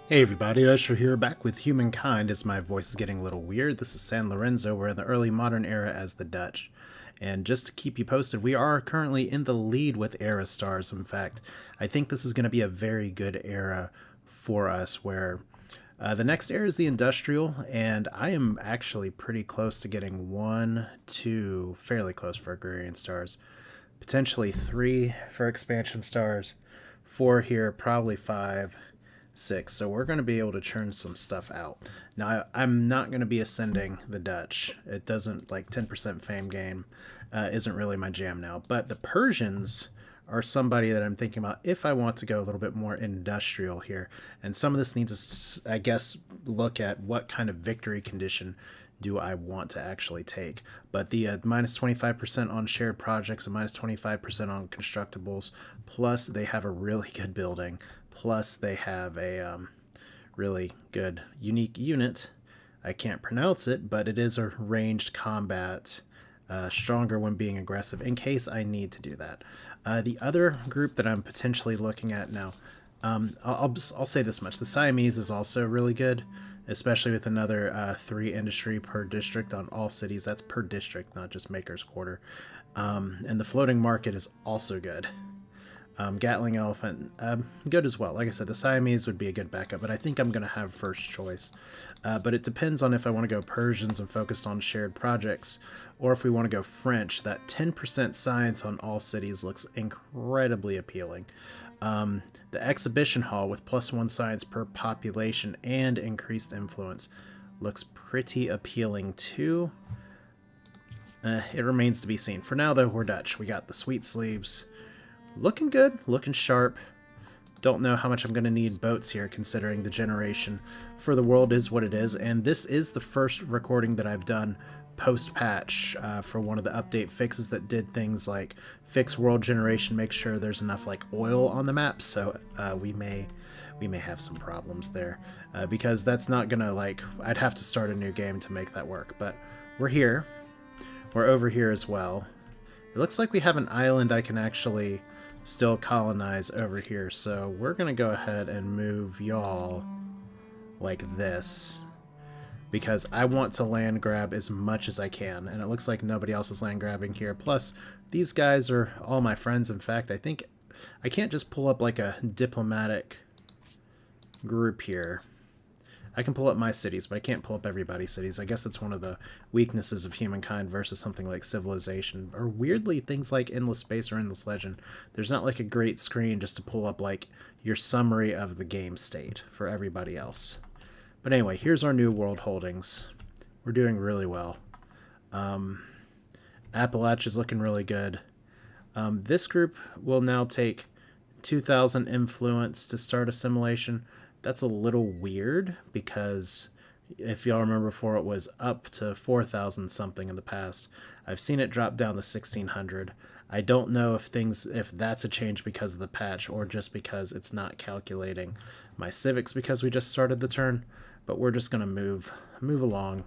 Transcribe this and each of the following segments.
Hey everybody, Usher here, back with Humankind as my voice is getting a little weird. This is San Lorenzo. We're in the early modern era as the Dutch. And just to keep you posted, we are currently in the lead with era stars. In fact, I think this is going to be a very good era for us where the next era is the industrial, and I am actually pretty close to getting one, two, fairly close for agrarian stars, potentially three for expansion stars, four here, probably five, six. So we're going to be able to churn some stuff out. Now, I'm not going to be ascending the Dutch. It doesn't, like 10% fame game isn't really my jam now. But the Persians are somebody that I'm thinking about if I want to go a little bit more industrial here. And some of this needs to, I guess, look at what kind of victory condition do I want to actually take. But the minus 25% on shared projects and minus 25% on constructibles, plus they have a really good building, plus they have a really good unique unit. I can't pronounce it, but it is a ranged combat, stronger when being aggressive in case I need to do that. The other group that I'm potentially looking at now, I'll say this much: the Siamese is also really good, especially with another 3 industry per district on all cities. That's per district, not just Maker's Quarter. And the floating market is also good. Gatling Elephant, good as well. Like I said, the Siamese would be a good backup, but I think I'm going to have first choice. But it depends on if I want to go Persians and focused on shared projects, or if we want to go French. That 10% science on all cities looks incredibly appealing. The exhibition hall with +1 science per population and increased influence looks pretty appealing too. It remains to be seen. For now, though, we're Dutch. We got the sweet sleeves. Looking good, looking sharp. Don't know how much I'm going to need boats here, considering the generation for the world is what it is. And this is the first recording that I've done post-patch for one of the update fixes that did things like fix world generation, make sure there's enough like oil on the map. So we may have some problems there because that's not going to like, I'd have to start a new game to make that work. But we're here. We're over here as well. It looks like we have an island I can actually still colonize over here, so we're gonna go ahead and move y'all like this because I want to land grab as much as I can, and it looks like nobody else is land grabbing here. Plus these guys are all my friends. In fact, I think I can't just pull up like a diplomatic group here. I can pull up my cities, but I can't pull up everybody's cities. I guess it's one of the weaknesses of Humankind versus something like Civilization. Or weirdly, things like Endless Space or Endless Legend. There's not like a great screen just to pull up like your summary of the game state for everybody else. But anyway, here's our new world holdings. We're doing really well. Appalachia's looking really good. This group will now take 2,000 influence to start assimilation. That's a little weird because if y'all remember before, it was up to 4,000 something in the past. I've seen it drop down to 1,600. I don't know if that's a change because of the patch or just because it's not calculating my civics because we just started the turn, but we're just going to move along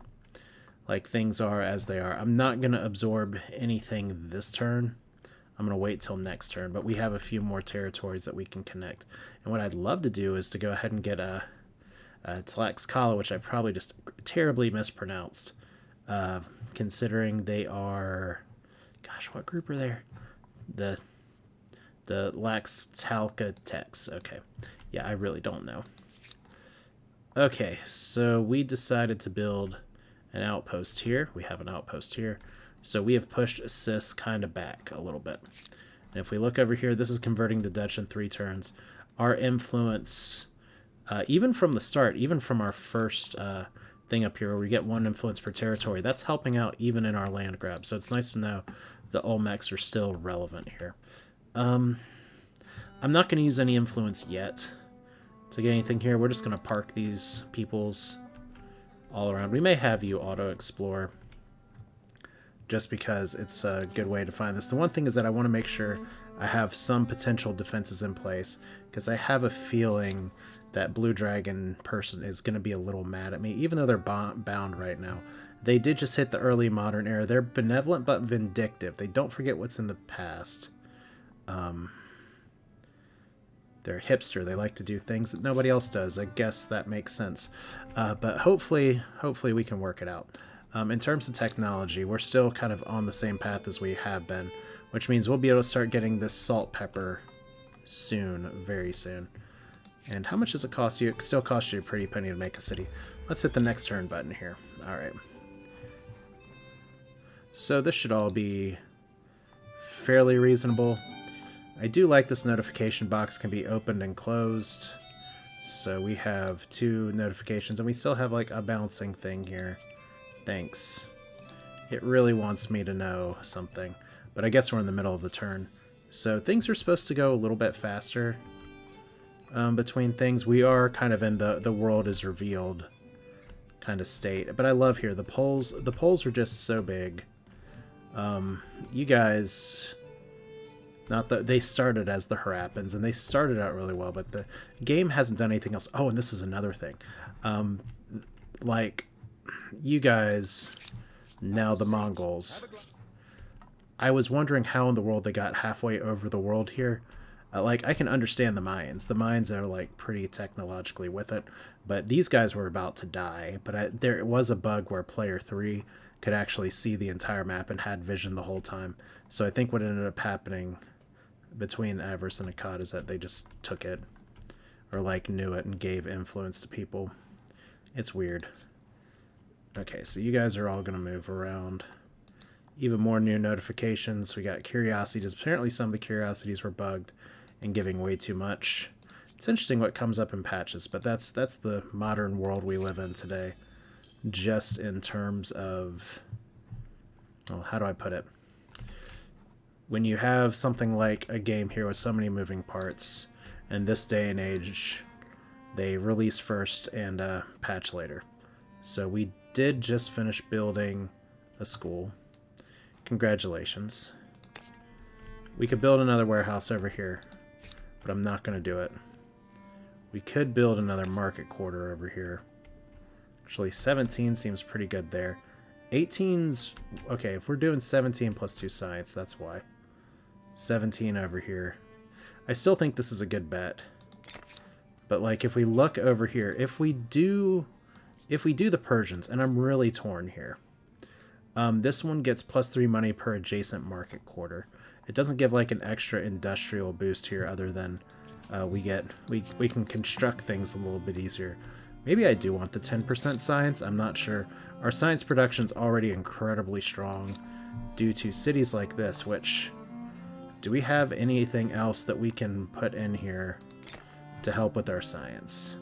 like things are as they are. I'm not going to absorb anything this turn. I'm going to wait till next turn, but we have a few more territories that we can connect. And what I'd love to do is to go ahead and get a Tlaxcala, which I probably just terribly mispronounced, considering they are... Gosh, what group are there? The Laxtalcatecs. Okay. Yeah, I really don't know. Okay, so we decided to build an outpost here. We have an outpost here. So we have pushed Cis kind of back a little bit. And if we look over here, this is converting the Dutch in 3 turns. Our influence, even from the start, even from our first thing up here where we get 1 influence per territory, that's helping out even in our land grab. So it's nice to know the Olmecs are still relevant here. I'm not going to use any influence yet to get anything here. We're just going to park these peoples all around. We may have you auto-explore just because it's a good way to find this. The one thing is that I want to make sure I have some potential defenses in place because I have a feeling that Blue Dragon person is going to be a little mad at me, even though they're bound right now. They did just hit the early modern era. They're benevolent but vindictive. They don't forget what's in the past. They're They're hipster. They like to do things that nobody else does. I guess that makes sense. But hopefully we can work it out. In terms of technology, we're still kind of on the same path as we have been, which means we'll be able to start getting this salt pepper soon, very soon. And how much does it cost you? It still costs you a pretty penny to make a city. Let's hit the next turn button here. All right. So this should all be fairly reasonable. I do like this notification box can be opened and closed. So we have 2 notifications, and we still have like a balancing thing here. Thanks. It really wants me to know something, but I guess we're in the middle of the turn. So things are supposed to go a little bit faster between things. We are kind of in the world is revealed kind of state, but I love here. The poles are just so big. You guys... Not that they started as the Harappans, and they started out really well, but the game hasn't done anything else. Oh, and this is another thing. Like, you guys, now the Mongols. I was wondering how in the world they got halfway over the world here. Like, I can understand the Mayans. The Mayans are, like, pretty technologically with it, but these guys were about to die. But there was a bug where player 3 could actually see the entire map and had vision the whole time. So I think what ended up happening between Avarice and Akkad is that they just took it, or like knew it and gave influence to people. It's weird. Okay, so you guys are all going to move around. Even more new notifications. We got curiosities. Apparently some of the curiosities were bugged and giving way too much. It's interesting what comes up in patches, but that's the modern world we live in today. Just in terms of, well, how do I put it? When you have something like a game here with so many moving parts, in this day and age, they release first and patch later. So we did just finish building a school. Congratulations. We could build another warehouse over here, but I'm not going to do it. We could build another market quarter over here. Actually, 17 seems pretty good there. 18's... Okay, if we're doing 17 plus 2 science, that's why. 17 over here. I still think this is a good bet. But, like, if we look over here, if we do the Persians, and I'm really torn here. This one gets +3 money per adjacent market quarter. It doesn't give, like, an extra industrial boost here other than we can construct things a little bit easier. Maybe I do want the 10% science. I'm not sure. Our science production's already incredibly strong due to cities like this, which... Do we have anything else that we can put in here to help with our science?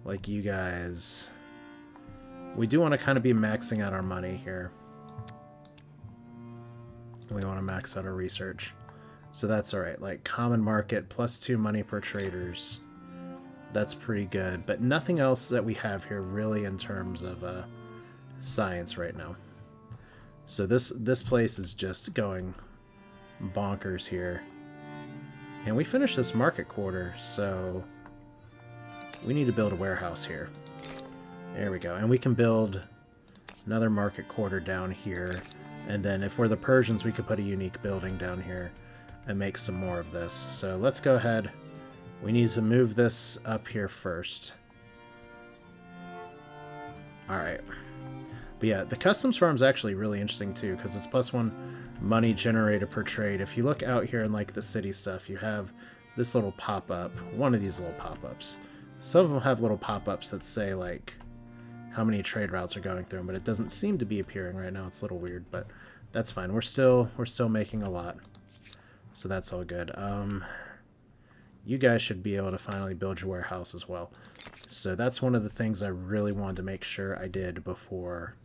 Like you guys... We do want to kind of be maxing out our money here. We want to max out our research. So that's alright. Like, common market, +2 money per traders. That's pretty good. But nothing else that we have here really in terms of science right now. So this place is just going bonkers here. And we finished this market quarter, so we need to build a warehouse here. There we go. And we can build another market quarter down here. And then if we're the Persians, we could put a unique building down here and make some more of this. So let's go ahead. We need to move this up here first. Alright. But yeah, the customs farm is actually really interesting too, because it's +1 money generated per trade. If you look out here in like the city stuff, you have this little pop-up, one of these little pop-ups. Some of them have little pop-ups that say like how many trade routes are going through them, but it doesn't seem to be appearing right now. It's a little weird, but that's fine. We're still making a lot. So that's all good. You guys should be able to finally build your warehouse as well. So that's one of the things I really wanted to make sure I did before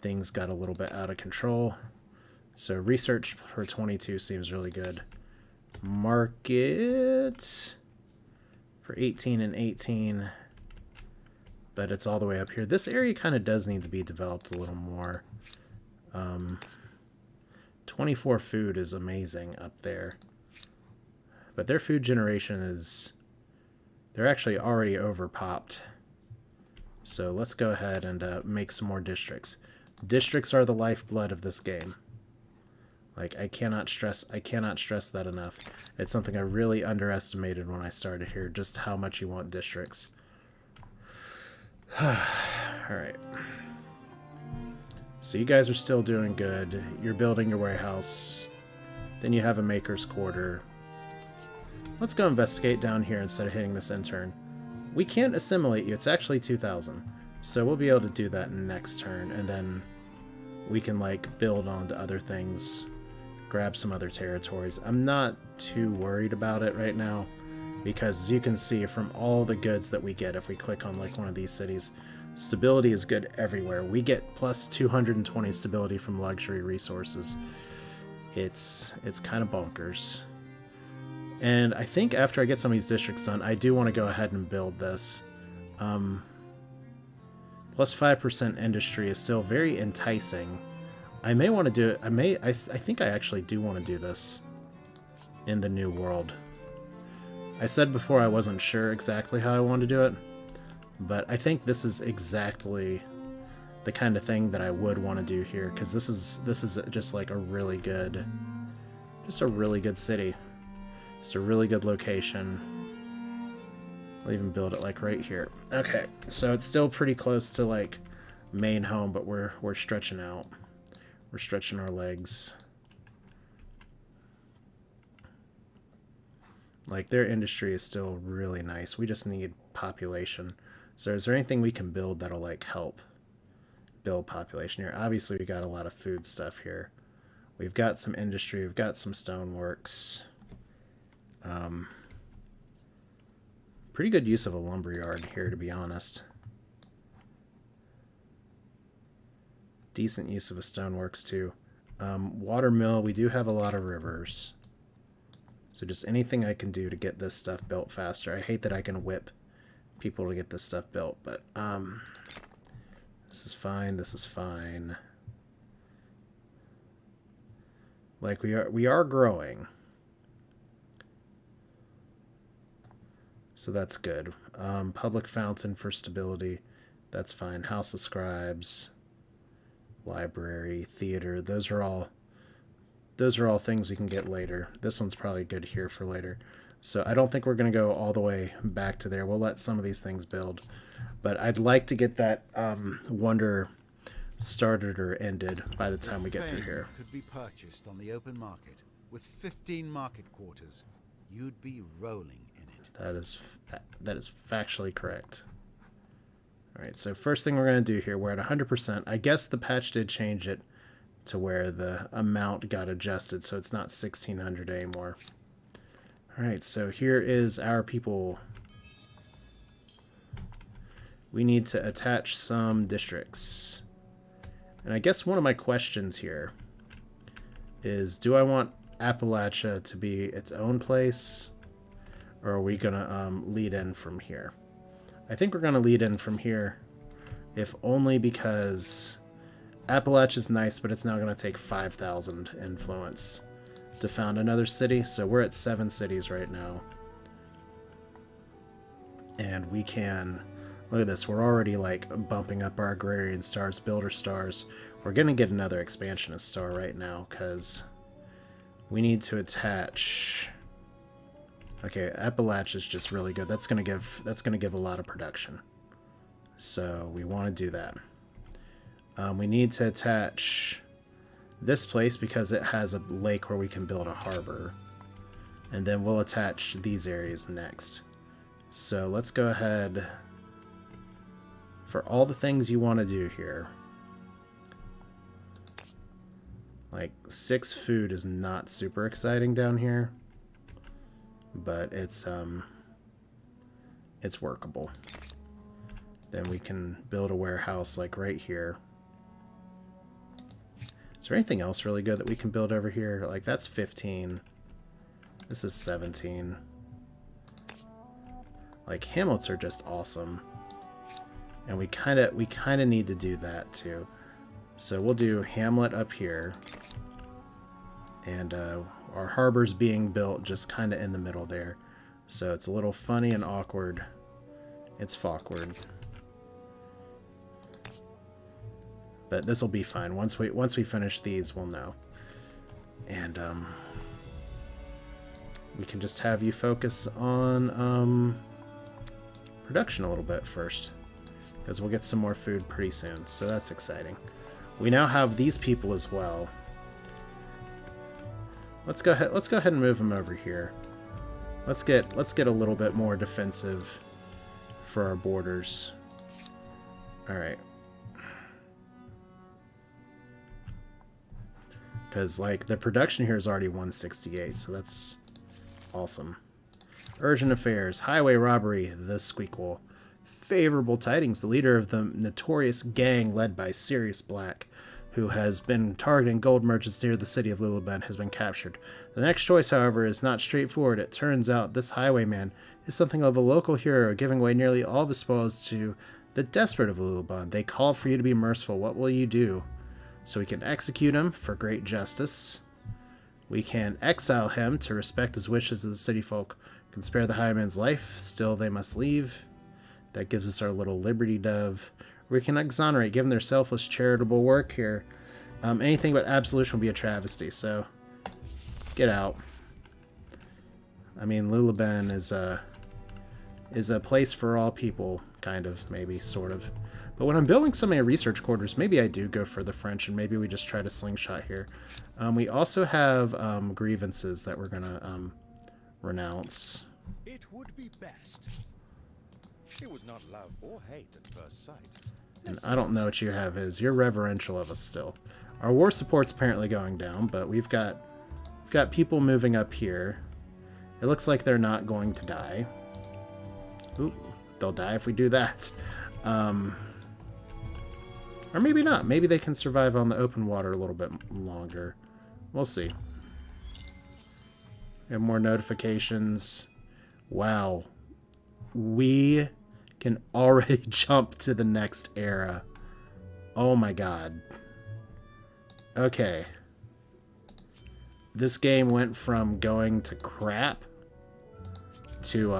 things got a little bit out of control. So research for 22 seems really good. Market for 18 and 18, but it's all the way up here. This area kind of does need to be developed a little more. 24 food is amazing up there. But their food generation is... They're actually already overpopped. So let's go ahead and make some more districts. Districts are the lifeblood of this game. Like, I cannot stress that enough. It's something I really underestimated when I started here, just how much you want districts. Alright. So you guys are still doing good. You're building your warehouse. Then you have a maker's quarter. Let's go investigate down here instead of hitting this intern. We can't assimilate you. It's actually 2,000. So we'll be able to do that next turn, and then we can, like, build on to other things. Grab some other territories. I'm not too worried about it right now, because as you can see from all the goods that we get, if we click on, like, one of these cities, stability is good everywhere. We get plus 220 stability from luxury resources. It's kind of bonkers. And I think after I get some of these districts done, I do want to go ahead and build this. Plus 5% industry is still very enticing. I may want to do it. I think I actually do want to do this in the new world. I said before I wasn't sure exactly how I want to do it, but I think this is exactly the kind of thing that I would want to do here, because this is just like a really good city. Just a really good location. I'll even build it like right here. Okay, so it's still pretty close to like main home, but we're stretching out. We're stretching our legs. Like, their industry is still really nice. We just need population. So is there anything we can build that'll like help build population here? Obviously we got a lot of food stuff here. We've got some industry, we've got some stoneworks. Pretty good use of a lumberyard here, to be honest. Decent use of a stoneworks too. Watermill, we do have a lot of rivers. So just anything I can do to get this stuff built faster. I hate that I can whip people to get this stuff built, but this is fine, this is fine. Like, we are growing. So that's good. Public fountain for stability. That's fine. House of Scribes, library, theater. Those are all things we can get later. This one's probably good here for later. So I don't think we're going to go all the way back to there. We'll let some of these things build. But I'd like to get that wonder started or ended by the time we get through here. Could be purchased on the open market with 15 market quarters. You'd be rolling in it. That is factually correct. All right, so first thing we're going to do here, we're at 100%. I guess the patch did change it to where the amount got adjusted, so it's not 1,600 anymore. All right, so here is our people. We need to attach some districts. And I guess one of my questions here is, do I want Appalachia to be its own place, or are we going to lead in from here? I think we're going to lead in from here, if only because Appalachia's nice, but it's now going to take 5,000 influence to found another city. So we're at 7 cities right now. And we can... Look at this. We're already, like, bumping up our agrarian stars, builder stars. We're going to get another expansionist star right now, because we need to attach... Okay, Appalachia's just really good. That's gonna give a lot of production. So we want to do that. We need to attach this place because it has a lake where we can build a harbor. And then we'll attach these areas next. So let's go ahead. For all the things you want to do here. Like, 6 food is not super exciting down here. But it's workable. Then we can build a warehouse like right here. Is there anything else really good that we can build over here? Like, that's 15. This is 17. Like, hamlets are just awesome. And we kind of need to do that too. So we'll do hamlet up here. And our harbor's being built just kind of in the middle there. So it's a little funny and awkward. It's awkward. But this will be fine. Once we finish these, we'll know. And we can just have you focus on production a little bit first, because we'll get some more food pretty soon. So that's exciting. We now have these people as well. Let's go ahead and move them over here. Let's get a little bit more defensive for our borders. All right. Because, like, the production here is already 168, so that's awesome. Urgent affairs. Highway robbery. The Squeakquel. Favorable tidings. The leader of the notorious gang led by Sirius Black, who has been targeting gold merchants near the city of Luluben, has been captured. The next choice, however, is not straightforward. It turns out this highwayman is something of a local hero, giving away nearly all of his spoils to the desperate of Luluben. They call for you to be merciful. What will you do? So we can execute him for great justice. We can exile him to respect his wishes of the city folk. Can spare the highwayman's life. Still, they must leave. That gives us our little Liberty Dove. We can exonerate, given their selfless charitable work here. Anything but absolution will be a travesty, so get out. I mean, Luluben is a place for all people, kind of, maybe, sort of. But when I'm building so many research quarters, maybe I do go for the French, and maybe we just try to slingshot here. We also have grievances that we're going to renounce. It would be best. It was not love or hate at first sight. And I don't know what you have is. You're reverential of us still. Our war support's apparently going down, but we've got people moving up here. It looks like they're not going to die. Ooh, they'll die if we do that. Or maybe not. Maybe they can survive on the open water a little bit longer. We'll see. And more notifications. Wow. We can already jump to the next era. Oh my god. Okay. This game went from going to crap to,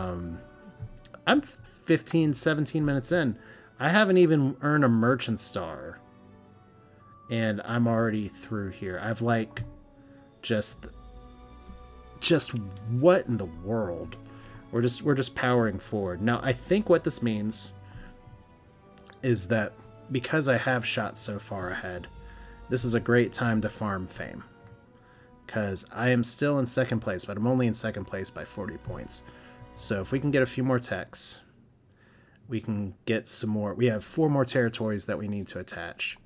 I'm 15, 17 minutes in. I haven't even earned a merchant star. And I'm already through here. I've like, just what in the world? We're just powering forward. Now, I think what this means is that because I have shot so far ahead, this is a great time to farm fame. Because I am still in second place, but I'm only in second place by 40 points. So if we can get a few more techs, we can get some more. We have 4 more territories that we need to attach.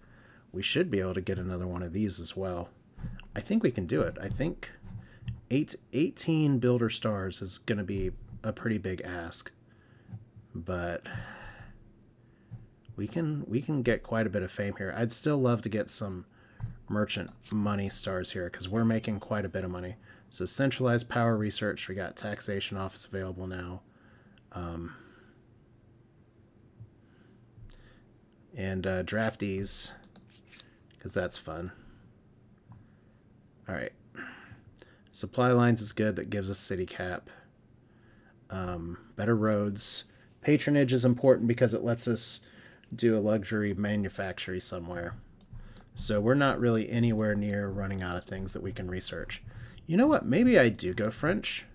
We should be able to get another one of these as well. I think we can do it. I think 18 builder stars is going to be a pretty big ask, but we can get quite a bit of fame here. I'd still love to get some merchant money stars here because we're making quite a bit of money. So centralized power research, we got taxation office available now, and draftees, because that's fun. All right, supply lines is good. That gives us city cap. Better roads. Patronage is important because it lets us do a luxury manufactory somewhere. So we're not really anywhere near running out of things that we can research. You know what? Maybe I do go French.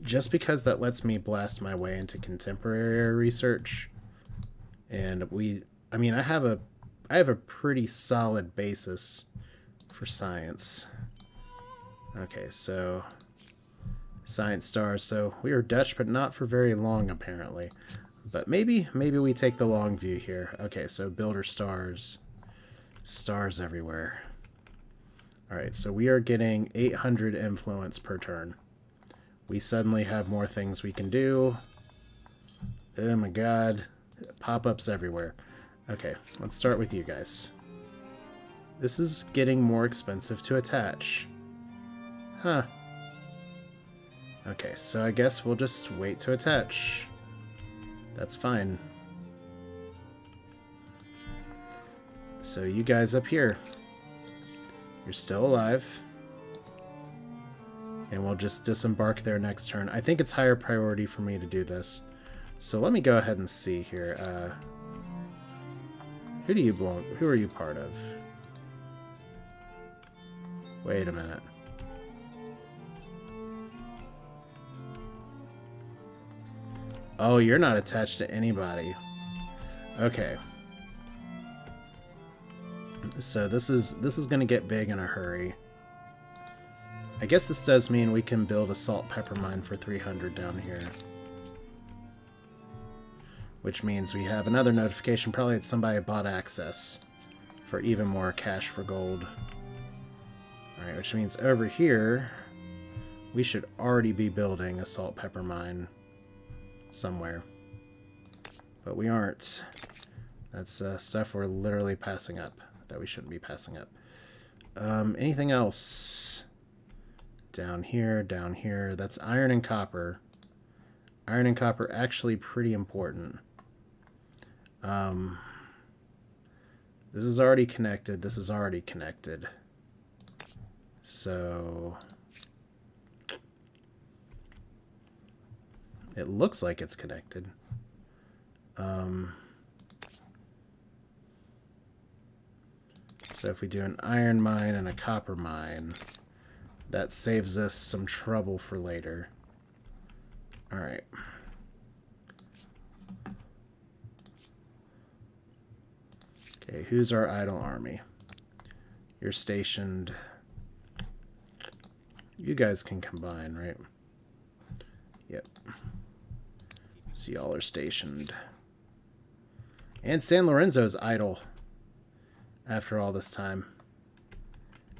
Just because that lets me blast my way into contemporary research. And I mean, I have a pretty solid basis for science. Okay, so science stars. So we are Dutch, but not for very long, apparently. But maybe we take the long view here. Okay, so builder stars. Stars everywhere. Alright, so we are getting 800 influence per turn. We suddenly have more things we can do. Oh my god. Pop-ups everywhere. Okay, let's start with you guys. This is getting more expensive to attach. Huh. Okay, so I guess we'll just wait to attach. That's fine. So you guys up here, you're still alive. And we'll just disembark there next turn. I think it's higher priority for me to do this. So let me go ahead and see here. Who do you belong? Who are you part of? Wait a minute. Oh, you're not attached to anybody. Okay. So this is going to get big in a hurry. I guess this does mean we can build a salt pepper mine for 300 down here. Which means we have another notification, probably that somebody bought access for even more cash for gold. Alright, which means over here, we should already be building a salt pepper mine somewhere. But we aren't. That's stuff we're literally passing up, that we shouldn't be passing up. Anything else? Down here, that's iron and copper. Iron and copper actually pretty important. This is already connected. This is already connected. So it looks like it's connected. So if we do an iron mine and a copper mine, that saves us some trouble for later. All right. Okay, who's our idle army? You're stationed. You guys can combine, right? Yep. So y'all are stationed. And San Lorenzo's idle after all this time.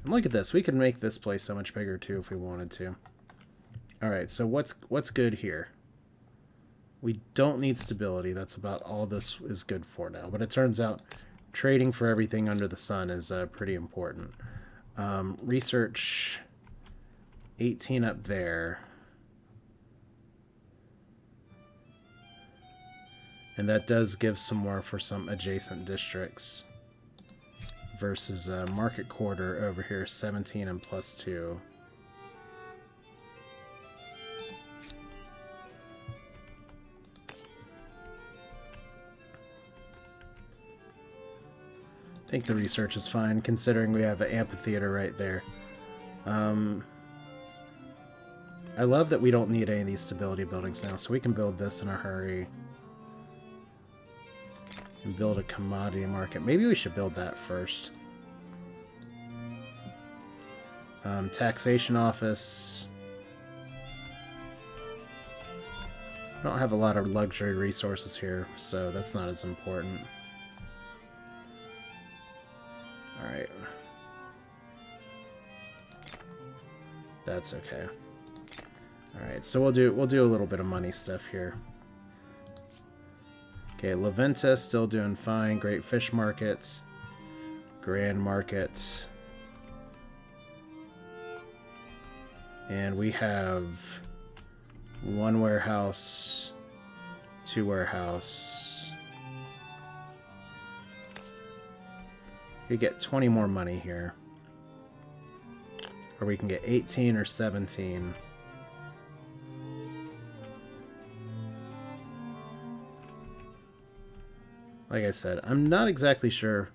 And look at this. We could make this place so much bigger too if we wanted to. Alright, so what's good here? We don't need stability. That's about all this is good for now. But it turns out trading for everything under the sun is pretty important. Research 18 up there. And that does give some more for some adjacent districts. Versus Market Quarter over here, 17 and +2. I think the research is fine, considering we have an amphitheater right there. I love that we don't need any of these stability buildings now, so we can build this in a hurry. And build a commodity market. Maybe we should build that first. Taxation office. I don't have a lot of luxury resources here, so that's not as important. Alright. That's okay. Alright, so we'll do a little bit of money stuff here. Okay, La Venta still doing fine. Great Fish Market. Grand Market. And we have 1 warehouse, 2 warehouse. We get 20 more money here. Or we can get 18 or 17. Like I said, I'm not exactly sure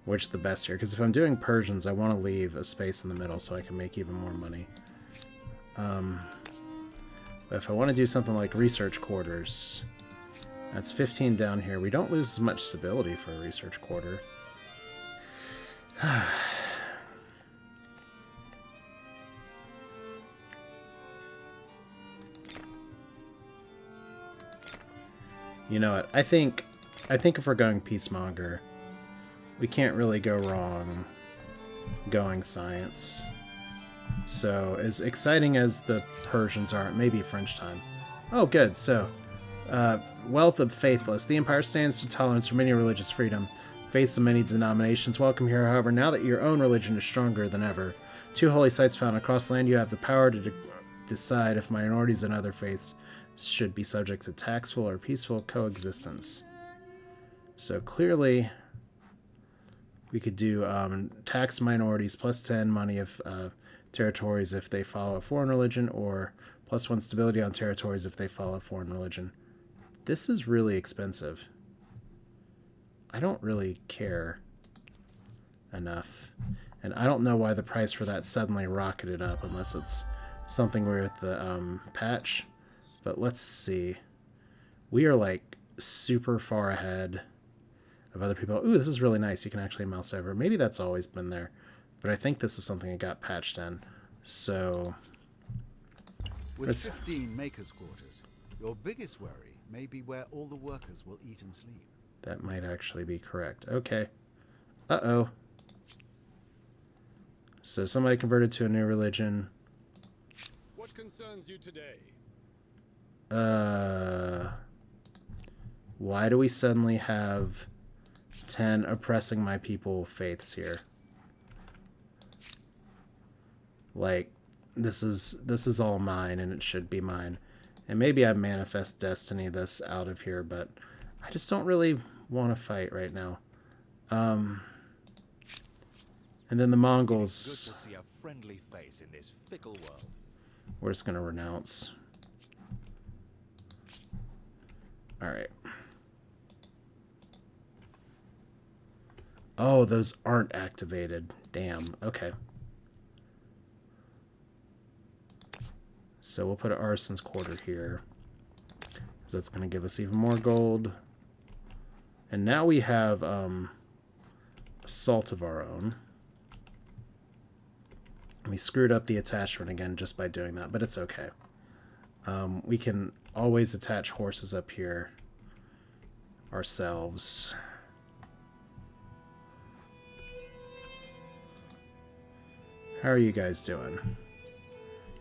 which the best here, because if I'm doing Persians, I want to leave a space in the middle so I can make even more money. But if I want to do something like research quarters, that's 15 down here. We don't lose as much stability for a research quarter. You know what? I think if we're going peacemonger, we can't really go wrong going science. So, as exciting as the Persians are, it may be French time. Oh, good. So, wealth of faithless. The Empire stands for tolerance for many religious freedom. Faiths of many denominations welcome here, however, now that your own religion is stronger than ever. 2 holy sites found across land, you have the power to decide if minorities and other faiths should be subject to taxful or peaceful coexistence. So clearly, we could do tax minorities +10 money if territories if they follow a foreign religion, or +1 stability on territories if they follow a foreign religion. This is really expensive. I don't really care enough. And I don't know why the price for that suddenly rocketed up, unless it's something weird with the patch. But let's see. We are like super far ahead of other people. Ooh, this is really nice. You can actually mouse over. Maybe that's always been there, but I think this is something that got patched in. So with 15 makers' quarters, your biggest worry may be where all the workers will eat and sleep. That might actually be correct. Okay. Uh-oh. So somebody converted to a new religion. What concerns you today? Why do we suddenly have 10 oppressing my people faiths here? Like, this is all mine, and it should be mine. And maybe I manifest destiny this out of here, but I just don't really want to fight right now. And then the Mongols. Good to see a friendly face in this fickle world. We're just gonna renounce. All right. Oh, those aren't activated. Damn. Okay. So we'll put an arson's quarter here, because that's going to give us even more gold. And now we have salt of our own. We screwed up the attachment again just by doing that, but it's okay. We can always attach horses up here ourselves. How are you guys doing?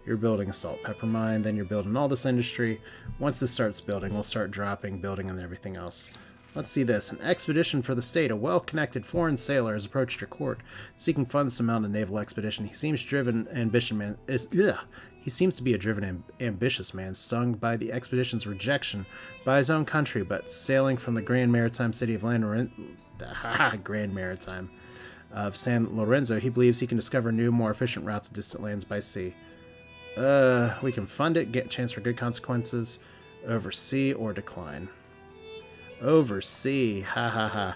You're building a salt pepper mine, then you're building all this industry. Once this starts building, we'll start dropping, building, and everything else. Let's see this. An expedition for the state. A well-connected foreign sailor has approached your court, seeking funds to mount a naval expedition. He seems driven, ambitious man. He seems to be a driven, ambitious man, stung by the expedition's rejection by his own country, but sailing from the Grand Maritime city of Grand Maritime of San Lorenzo, he believes he can discover a new, more efficient route to distant lands by sea. We can fund it, get a chance for good consequences, oversee, or decline. Oversee, ha ha ha.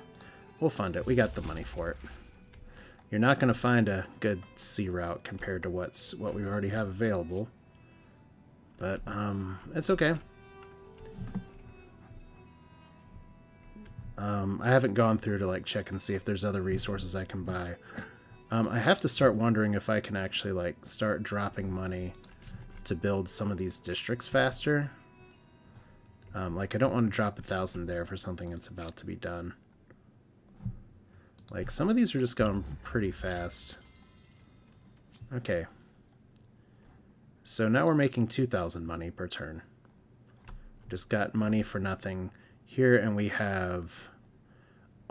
We'll fund it. We got the money for it. You're not going to find a good sea route compared to what we already have available. But, it's okay. I haven't gone through to, like, check and see if there's other resources I can buy. I have to start wondering if I can actually, like, start dropping money to build some of these districts faster. Like, I don't want to drop 1,000 there for something that's about to be done. Like, some of these are just going pretty fast. Okay. So now we're making 2,000 money per turn. Just got money for nothing here, and we have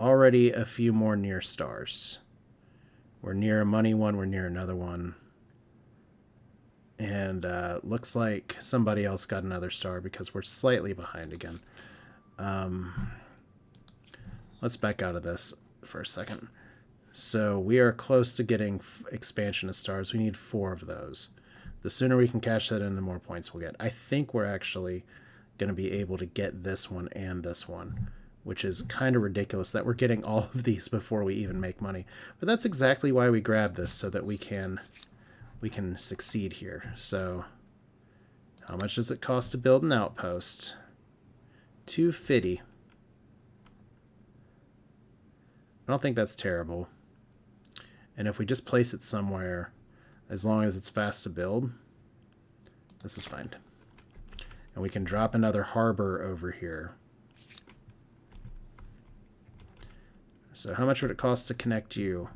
already a few more near stars. We're near a money one, we're near another one. And looks like somebody else got another star because we're slightly behind again. Let's back out of this for a second. So we are close to getting expansion of stars. We need 4 of those. The sooner we can cash that in, the more points we'll get. I think we're actually going to be able to get this one and this one, which is kind of ridiculous that we're getting all of these before we even make money. But that's exactly why we grabbed this, so that we can succeed here. So how much does it cost to build an outpost? $250. I don't think that's terrible. And if we just place it somewhere, as long as it's fast to build, this is fine. And we can drop another harbor over here. So how much would it cost to connect you?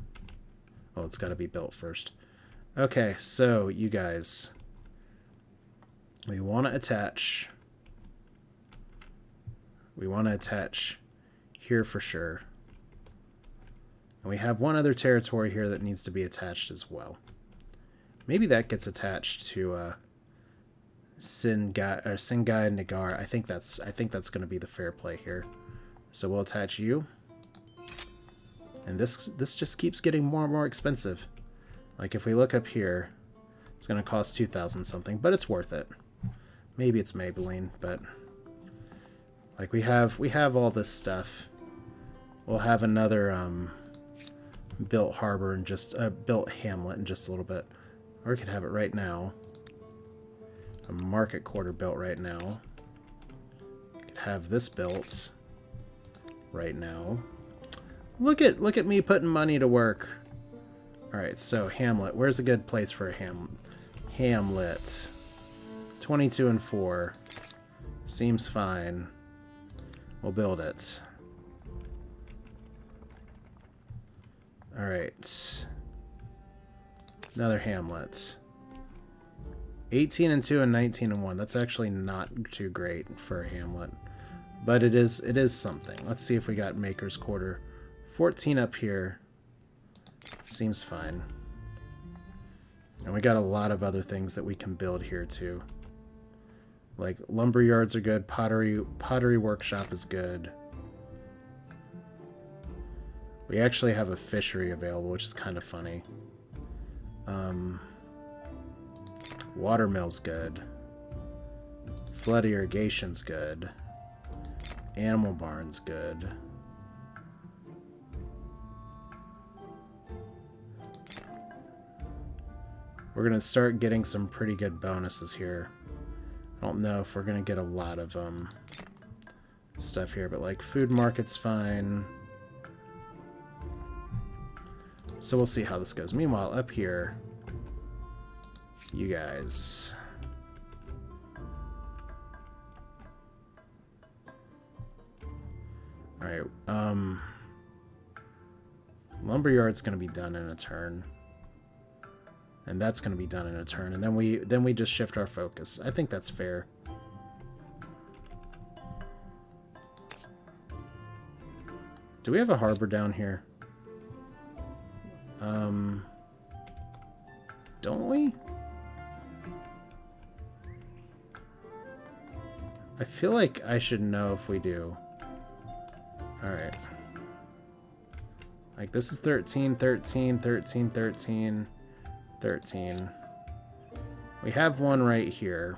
Oh, it's got to be built first. Okay, so you guys, we want to attach. We want to attach here for sure. And we have one other territory here that needs to be attached as well. Maybe that gets attached to Singai and Nagar. I think that's going to be the fair play here. So we'll attach you. And this just keeps getting more and more expensive. Like if we look up here, it's going to cost 2,000 something, but it's worth it. Maybe it's Maybelline, but like we have all this stuff. We'll have another built harbor and just built hamlet in just a little bit. Or we could have it right now. A market quarter built right now. Could have this built right now. Look at me putting money to work. All right, so hamlet. Where's a good place for a hamlet? 22 and 4 seems fine. We'll build it. All right. Another hamlet. 18 and 2 and 19 and 1. That's actually not too great for a hamlet, but it is something. Let's see if we got Maker's Quarter. 14 up here. Seems fine. And we got a lot of other things that we can build here too. Like lumber yards are good. Pottery workshop is good. We actually have a fishery available, which is kind of funny. Watermill's good. Flood irrigation's good. Animal barn's good. We're going to start getting some pretty good bonuses here. I don't know if we're going to get a lot of stuff here, but like food market's fine. So we'll see how this goes. Meanwhile, up here, you guys. All right. Lumberyard's going to be done in a turn. And that's going to be done in a turn. And then we just shift our focus. I think that's fair. Do we have a harbor down here? Don't we? I feel like I should know if we do. Alright. Like this is 13, 13, 13, 13, 13. We have one right here.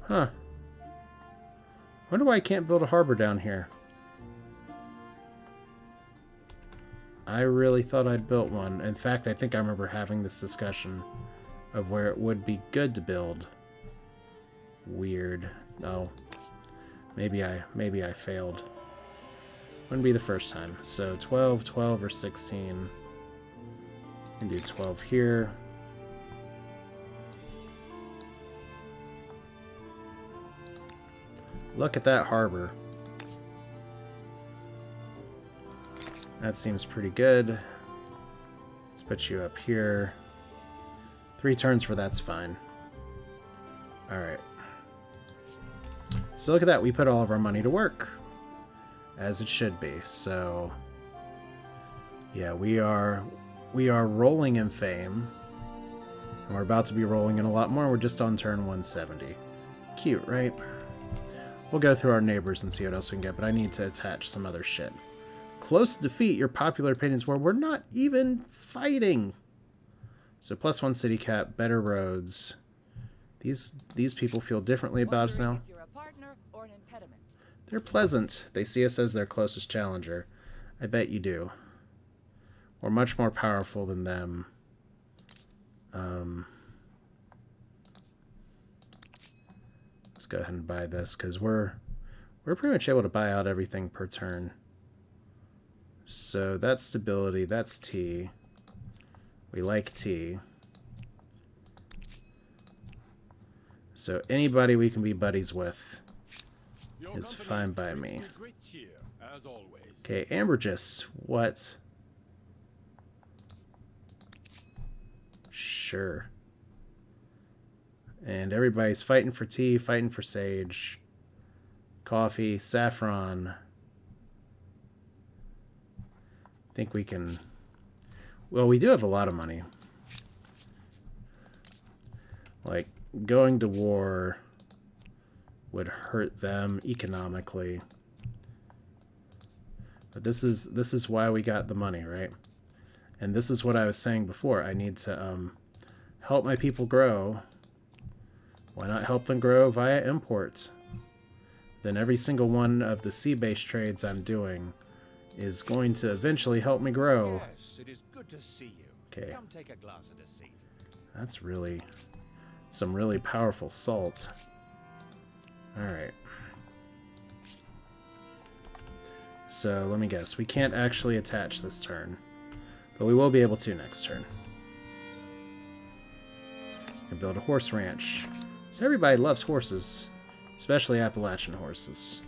Huh. Wonder why I can't build a harbor down here. I really thought I'd built one. In fact, I think I remember having this discussion of where it would be good to build. Weird. Oh. Maybe I failed. Wouldn't be the first time. So 12, 12, or 16. We can do 12 here. Look at that harbor. That seems pretty good. Let's put you up here. 3 turns for that's fine. Alright. So look at that. We put all of our money to work. As it should be. So yeah, we are rolling in fame. And we're about to be rolling in a lot more. We're just on turn 170. Cute, right? We'll go through our neighbors and see what else we can get, but I need to attach some other shit. Close to defeat, your popular opinions were we're not even fighting. So +1 city cap, better roads. These people feel differently about us now. If you're a partner or an impediment. They're pleasant. They see us as their closest challenger. I bet you do. We're much more powerful than them. Let's go ahead and buy this because we're pretty much able to buy out everything per turn. So that's stability. That's T. We like T. So anybody we can be buddies with is fine by me. Okay, Ambergis. What? Sure. And everybody's fighting for tea, fighting for sage, coffee, saffron. I think we can... Well, we do have a lot of money. Like, going to war would hurt them economically. But this is why we got the money, right? And this is what I was saying before. I need to help my people grow. Why not help them grow via imports? then every single one of the sea-based trades I'm doing is going to eventually help me grow. Yes, it is good to see you. Okay. Come take a glass at a seat. That's really some really powerful salt. Alright. So let me guess. We can't actually attach this turn, but we will be able to next turn. And build a horse ranch. So everybody loves horses, especially Appalachian horses.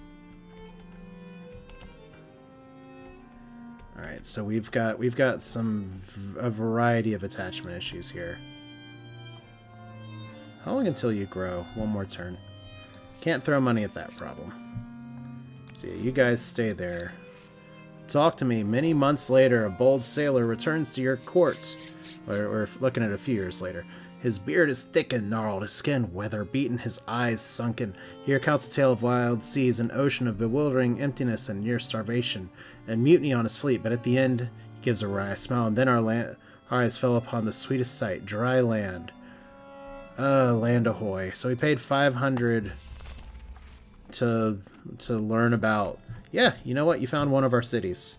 All right, so we've got a variety of attachment issues here. How long until you grow? One more turn. Can't throw money at that problem. So yeah, you guys stay there. Talk to me. Many months later, a bold sailor returns to your court. We're looking at a few years later. His beard is thick and gnarled, his skin weather-beaten, his eyes sunken. He recounts a tale of wild seas, an ocean of bewildering emptiness and near starvation, and mutiny on his fleet, but at the end he gives a wry smile, and then our eyes fell upon the sweetest sight, dry land. Land ahoy. So we paid 500 to learn about... Yeah, you know what? You found one of our cities.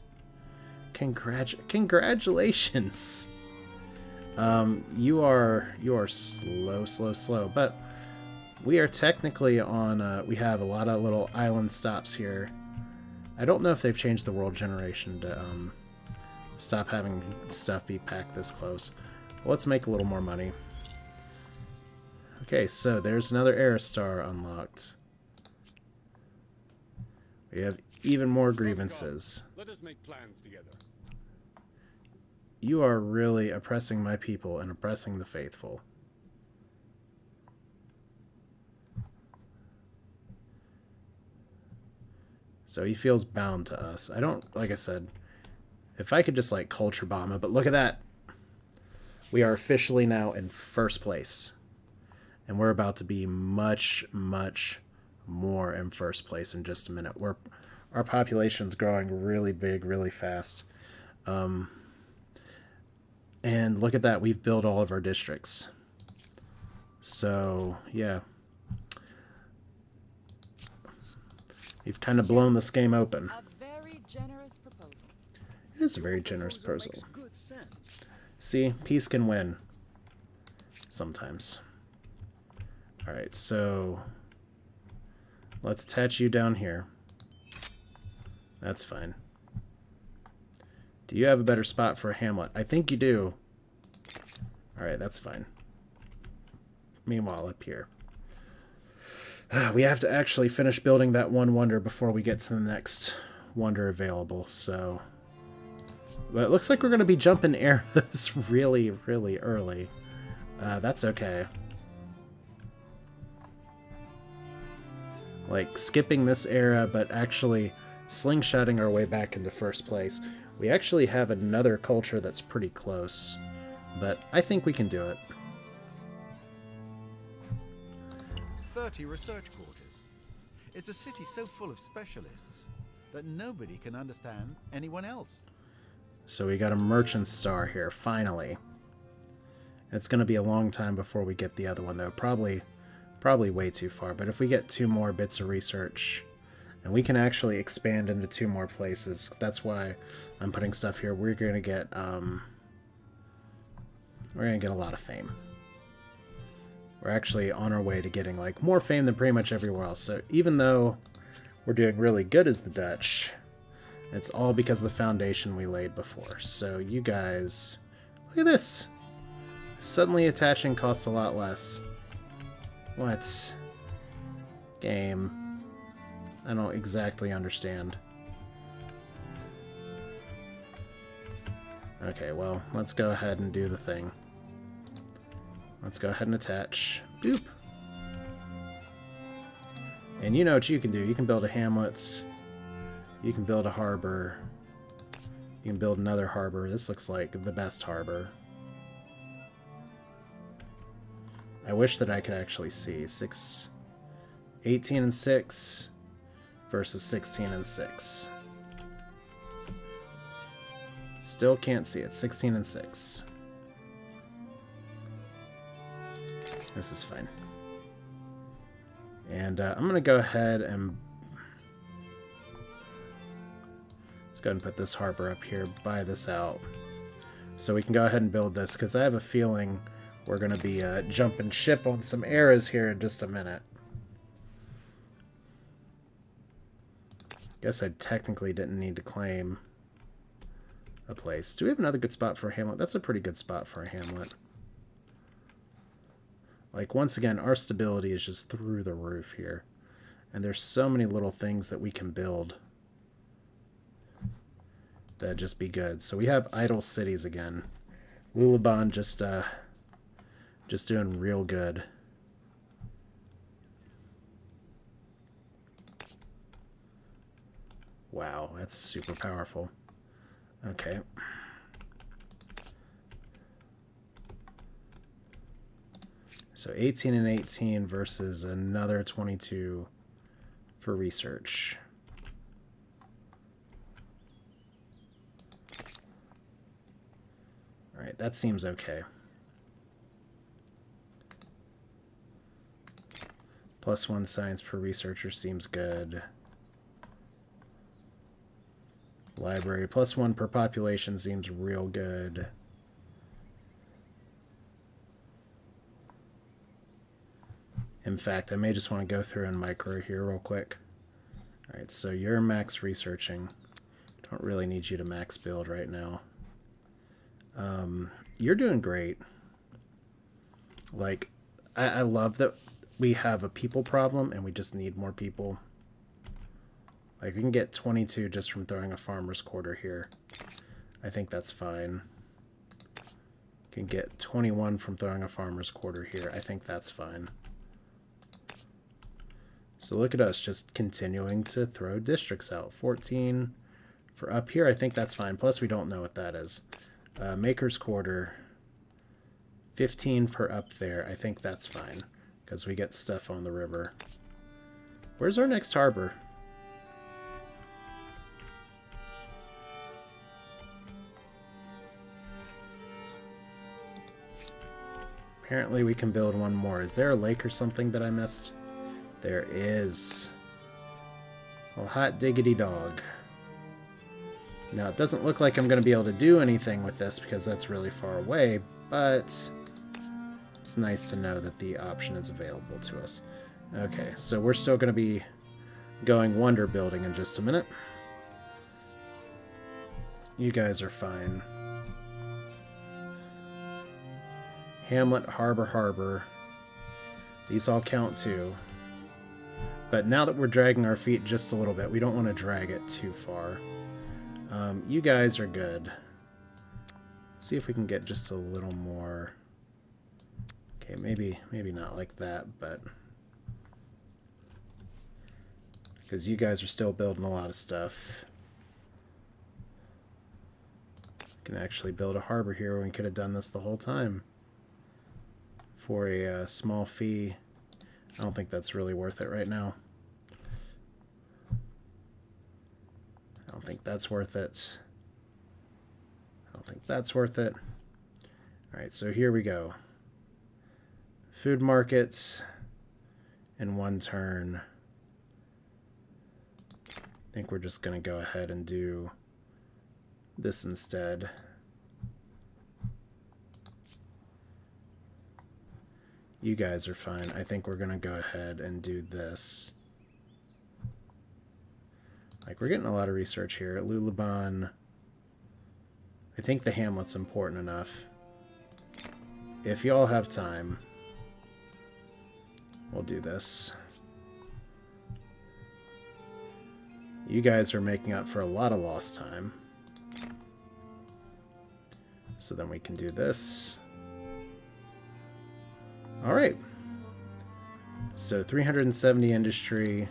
Congratulations! You are slow, but we are technically on, we have a lot of little island stops here. I don't know if they've changed the world generation to, stop having stuff be packed this close. But let's make a little more money. Okay, so there's another Era Star unlocked. We have even more grievances. Let us make plans together. You are really oppressing my people and oppressing the faithful. So he feels bound to us. I don't, like I said, if I could just like culture bomb it, but look at that. We are officially now in first place. And we're about to be much, much more in first place in just a minute. Our population's growing really big, really fast. And look at that, we've built all of our districts. So, yeah. We've kind of blown this game open. A very generous proposal. It is a very generous proposal. Makes good sense. See, peace can win. Sometimes. Alright, so... let's attach you down here. That's fine. Do you have a better spot for a hamlet? I think you do. Alright, that's fine. Meanwhile, up here. We have to actually finish building that one wonder before we get to the next wonder available, so... but it looks like we're going to be jumping eras really, really early. That's okay. Like, skipping this era, but actually slingshotting our way back into first place. We actually have another culture that's pretty close, but I think we can do it. 30 research quarters. It's a city so full of specialists that nobody can understand anyone else. So we got a merchant star here, finally. It's going to be a long time before we get the other one, though. Probably way too far, but if we get 2 more bits of research... and we can actually expand into 2 more places. That's why I'm putting stuff here. We're gonna get a lot of fame. We're actually on our way to getting like more fame than pretty much everywhere else. So even though we're doing really good as the Dutch, it's all because of the foundation we laid before. So you guys, look at this. Suddenly attaching costs a lot less. What? Game. I don't exactly understand. Okay, well, let's go ahead and do the thing. Let's go ahead and attach. Boop! And you know what you can do. You can build a hamlet. You can build a harbor. You can build another harbor. This looks like the best harbor. I wish that I could actually see. 18 and 6 versus 16 and 6. Still can't see it. 16 and 6. This is fine. And I'm going to go ahead and go ahead and put this harbor up here, buy this out. So we can go ahead and build this, because I have a feeling we're going to be jumping ship on some eras here in just a minute. Guess I technically didn't need to claim a place. Do we have another good spot for a hamlet? That's a pretty good spot for a hamlet. Like, once again, our stability is just through the roof here. And there's so many little things that we can build that'd just be good. So we have idle cities again. Lulaban just doing real good. Wow, that's super powerful. Okay. So 18 and 18 versus another 22 for research. All right, that seems okay. +1 science per researcher seems good. Library +1 per population seems real good. In fact, I may just want to go through and micro here real quick. Alright, so you're max researching. Don't really need you to max build right now. You're doing great. Like, I love that we have a people problem and we just need more people. Like, we can get 22 just from throwing a farmer's quarter here. I think that's fine. Can get 21 from throwing a farmer's quarter here. I think that's fine. So look at us just continuing to throw districts out. 14 for up here. I think that's fine. Plus, we don't know what that is. Maker's quarter. 15 for up there. I think that's fine because we get stuff on the river. Where's our next harbor? Apparently we can build one more. Is there a lake or something that I missed? There is. Well, hot diggity dog. Now, it doesn't look like I'm going to be able to do anything with this because that's really far away, but it's nice to know that the option is available to us. Okay, so we're still going to be going wonder building in just a minute. You guys are fine. Hamlet, Harbor, Harbor. These all count too. But now that we're dragging our feet just a little bit, we don't want to drag it too far. You guys are good. Let's see if we can get just a little more. Okay, maybe not like that, but because you guys are still building a lot of stuff. Can actually build a harbor here when we could have done this the whole time for a small fee. I don't think that's really worth it right now. I don't think that's worth it. I don't think that's worth it. Alright, so here we go. Food market in one turn. I think we're just going to go ahead and do this instead. You guys are fine. I think we're going to go ahead and do this. Like, we're getting a lot of research here. Lulaban. I think the hamlet's important enough. If y'all have time, we'll do this. You guys are making up for a lot of lost time. So then we can do this. Alright. So 370 industry.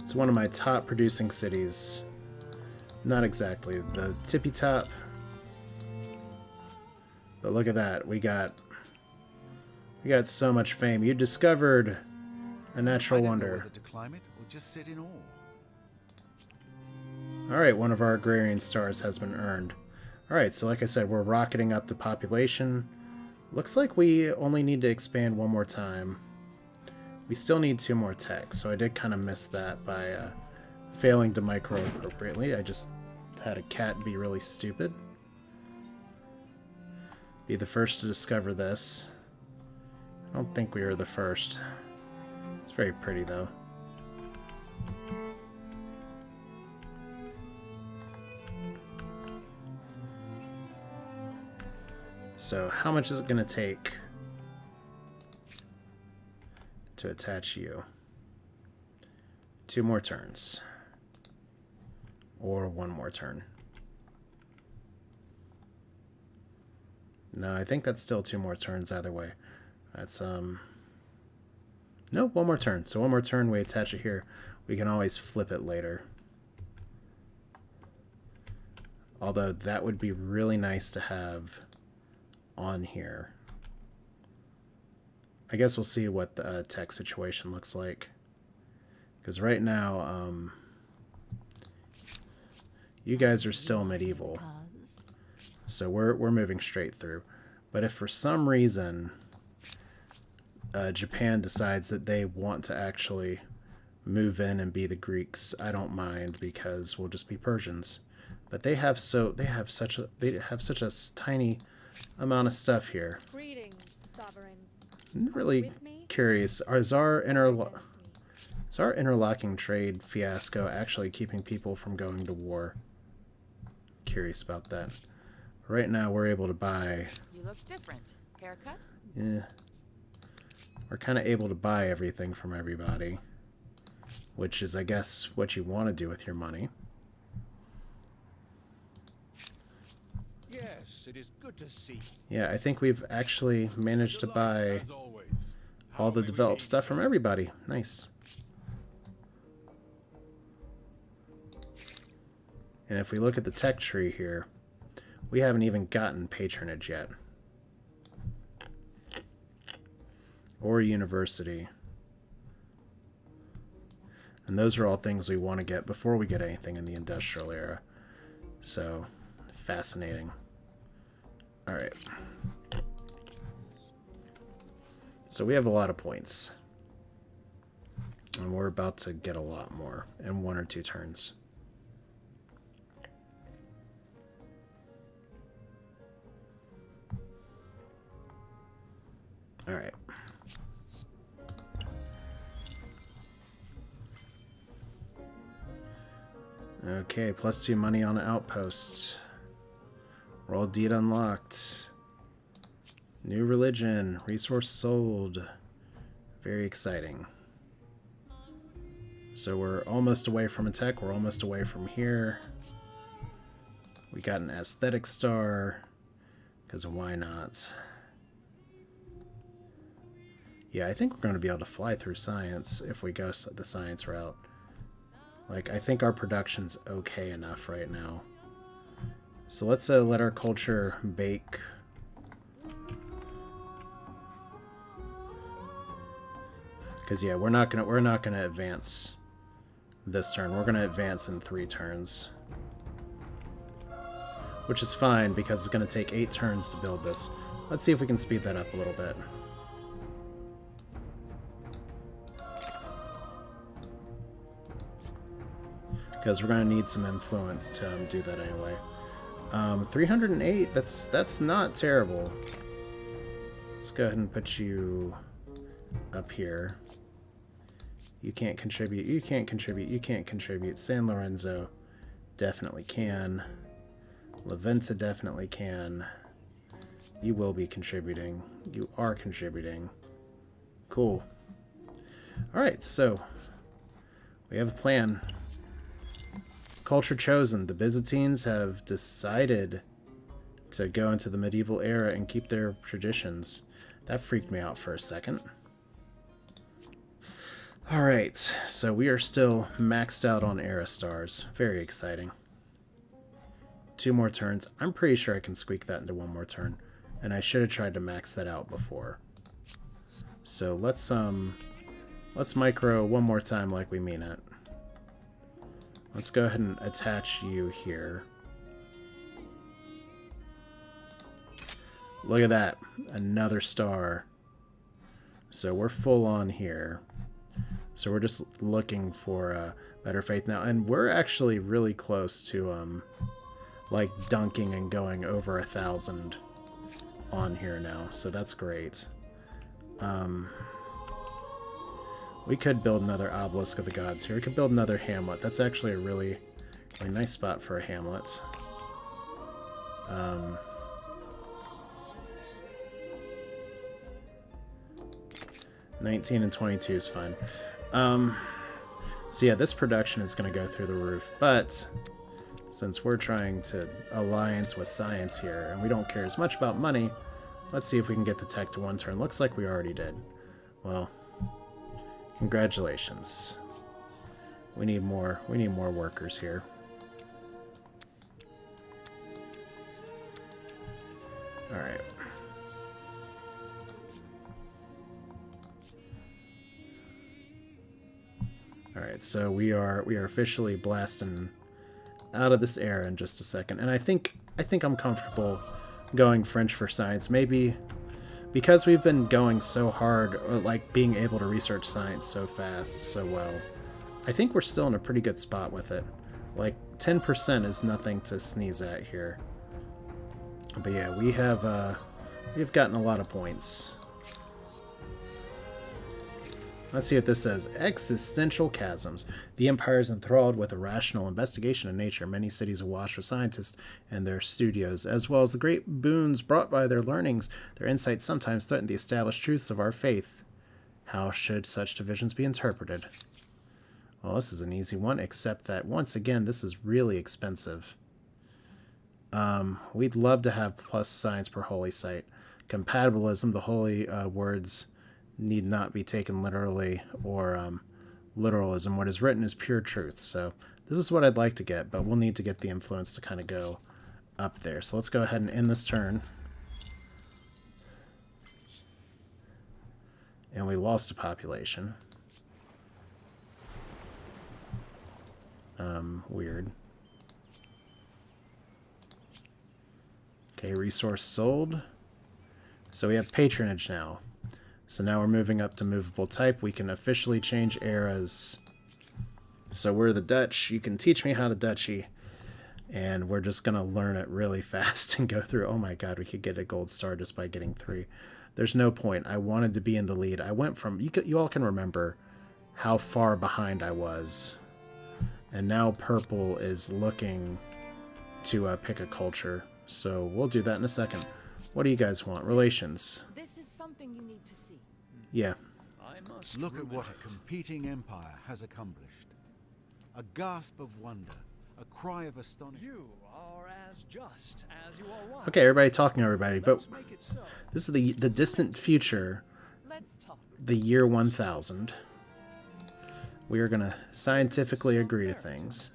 It's one of my top producing cities. Not exactly the tippy top. But look at that. We got so much fame. You discovered a natural wonder. Whether to climb it or just sit in awe. Alright, one of our agrarian stars has been earned. Alright, so like I said, we're rocketing up the population. Looks like we only need to expand one more time. We still need 2 more techs, so I did kind of miss that by failing to micro appropriately. I just had a cat be really stupid. Be the first to discover this. I don't think we were the first. It's very pretty, though. So, how much is it going to take to attach you? 2 more turns. Or 1 more turn. No, I think that's still 2 more turns either way. That's, no, 1 more turn. So 1 more turn, we attach it here. We can always flip it later. Although that would be really nice to have on here. I guess we'll see what the tech situation looks like. Because right now, you guys are still medieval. So we're moving straight through. But if for some reason Japan decides that they want to actually move in and be the Greeks, I don't mind, because we'll just be Persians. But they have such a tiny amount of stuff here. Greetings, sovereign. I'm really curious. Is our interlocking trade fiasco actually keeping people from going to war? Curious about that. Right now we're able to buy. You look different. Haircut? Yeah. We're kind of able to buy everything from everybody, which is, I guess, what you want to do with your money. Yes, it is good to see. Yeah, I think we've actually managed to buy all the developed stuff from everybody. Nice. And if we look at the tech tree here, we haven't even gotten patronage yet. Or university. And those are all things we want to get before we get anything in the industrial era. So, fascinating. Alright. So we have a lot of points. And we're about to get a lot more in 1 or 2 turns. Alright. Okay, +2 money on an outpost. World deed unlocked. New religion. Resource sold. Very exciting. So we're almost away from a tech. We're almost away from here. We got an aesthetic star. Because why not? Yeah, I think we're going to be able to fly through science if we go the science route. Like, I think our production's okay enough right now. So let's let our culture bake. Because yeah, we're not gonna advance this turn. We're gonna advance in 3 turns, which is fine because it's gonna take 8 turns to build this. Let's see if we can speed that up a little bit. Because we're going to need some influence to do that anyway. 308, that's not terrible. Let's go ahead and put you up here. You can't contribute, you can't contribute, you can't contribute. San Lorenzo definitely can. La Venta definitely can. You will be contributing. You are contributing. Cool. Alright, so we have a plan. Culture chosen. The Byzantines have decided to go into the medieval era and keep their traditions. That freaked me out for a second. Alright, so we are still maxed out on era stars. Very exciting. 2 more turns. I'm pretty sure I can squeak that into 1 more turn. And I should have tried to max that out before. So let's micro 1 more time like we mean it. Let's go ahead and attach you here. Look at that. Another star. So we're full on here. So we're just looking for better faith now. And we're actually really close to, like, dunking and going over 1,000 on here now. So that's great. We could build another obelisk of the gods here. We could build another hamlet. That's actually a really nice spot for a hamlet. 19 and 22 is fine. So yeah, this production is going to go through the roof, but since we're trying to alliance with science here, and we don't care as much about money, let's see if we can get the tech to 1 turn. Looks like we already did. Well, congratulations. We need more workers here. All right. All right, so we are officially blasting out of this era in just a second, and I think I'm comfortable going French for science. Maybe because we've been going so hard, like being able to research science so fast, so well. I think we're still in a pretty good spot with it. Like 10% is nothing to sneeze at here. But yeah, we've gotten a lot of points. Let's see what this says. Existential chasms. The empire is enthralled with a rational investigation of nature. Many cities awash with scientists and their studios, as well as the great boons brought by their learnings. Their insights sometimes threaten the established truths of our faith. How should such divisions be interpreted? Well, this is an easy one, except that, once again, this is really expensive. We'd love to have plus science per holy site. Compatibilism, the holy words need not be taken literally, or literalism. What is written is pure truth. So this is what I'd like to get, but we'll need to get the influence to kind of go up there. So let's go ahead and end this turn. And we lost a population. Weird. Okay, resource sold. So we have patronage now. So now we're moving up to movable type. We can officially change eras. So we're the Dutch. You can teach me how to Dutchy. And we're just going to learn it really fast and go through. Oh my god, we could get a gold star just by getting 3. There's no point. I wanted to be in the lead. I went from... You all can remember how far behind I was. And now purple is looking to pick a culture. So we'll do that in a second. What do you guys want? Relations. This is something you need to see. Yeah. I must Look at what a competing empire has accomplished. A gasp of wonder, a cry of astonishment. You are as just as you are wise. Okay, everybody talking to everybody. But Let's make it so. this is the distant future, Let's talk. the year 1000. We are going to scientifically agree to things.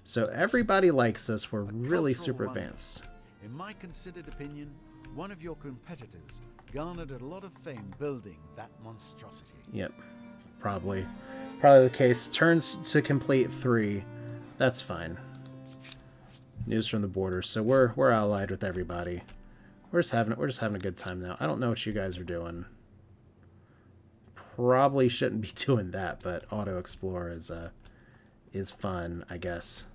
So everybody likes us. We're really cultural super wonder. advanced. In my considered opinion, one of your competitors garnered a lot of fame building that monstrosity. Yep, probably the case. Turns to complete 3. That's fine. News from the border. So we're allied with everybody. We're just having a good time now. I don't know what you guys are doing. Probably shouldn't be doing that, but auto explore is fun, I guess.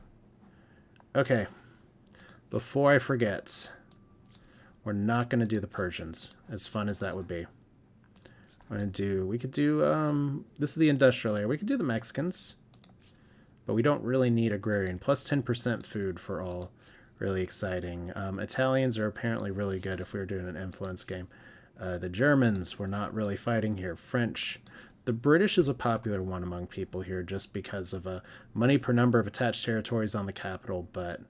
Okay. Before I forget, we're not going to do the Persians, as fun as that would be. We could do, this is the industrial area. We could do the Mexicans, but we don't really need agrarian. Plus 10% food for all. Really exciting. Italians are apparently really good if we were doing an influence game. The Germans, we're not really fighting here. French. The British is a popular one among people here just because of money per number of attached territories on the capital, but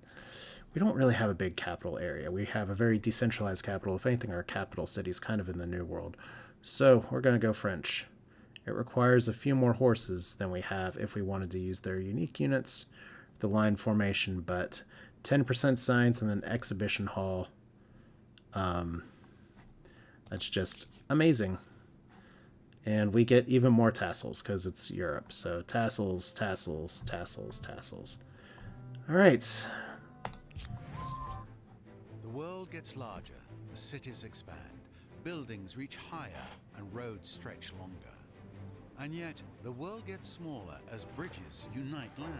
we don't really have a big capital area. We have a very decentralized capital. If anything, our capital city is kind of in the New World. So we're going to go French. It requires a few more horses than we have if we wanted to use their unique units, the line formation, but 10% science and then exhibition hall. That's just amazing. And we get even more tassels because it's Europe. So tassels, tassels, tassels, tassels. All right. The world gets larger, the cities expand, buildings reach higher, and roads stretch longer. And yet, the world gets smaller as bridges unite lands.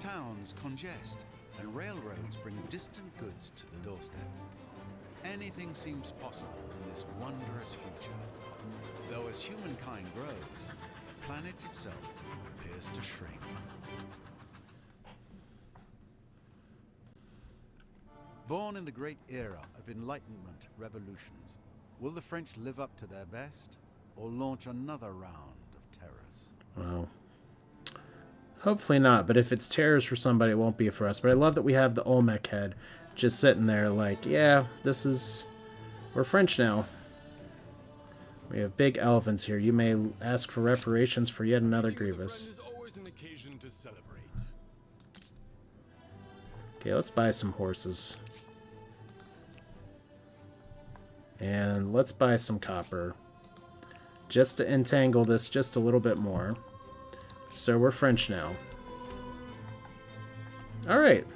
Towns congest, and railroads bring distant goods to the doorstep. Anything seems possible in this wondrous future. Though as humankind grows, the planet itself appears to shrink. Born in the great era of Enlightenment revolutions, will the French live up to their best, or launch another round of terrors? Well, hopefully not, but if it's terrors for somebody, it won't be for us. But I love that we have the Olmec head just sitting there like, yeah, we're French now. We have big elephants here. You may ask for reparations for yet another grievous. Okay, let's buy some horses. And let's buy some copper. Just to entangle this just a little bit more. So we're French now. Alright.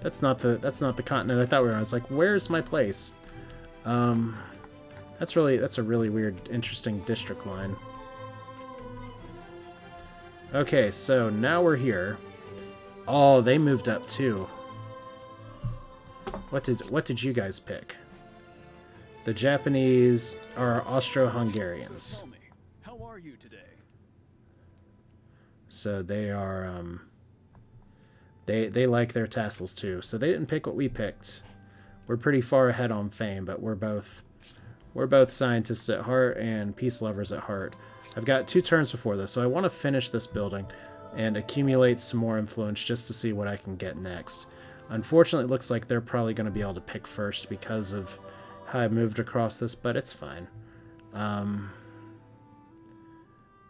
That's not the continent I thought we were on. I was like, where's my place? That's a really weird, interesting district line. Okay, so now we're here. Oh, they moved up too. What did you guys pick? The Japanese are Austro-Hungarians. How are you today? So they are they like their tassels too. So they didn't pick what we picked. We're pretty far ahead on fame, but we're both scientists at heart and peace lovers at heart. I've got 2 turns before this, so I want to finish this building and accumulate some more influence just to see what I can get next. Unfortunately, it looks like they're probably going to be able to pick first because of how I moved across this, but it's fine.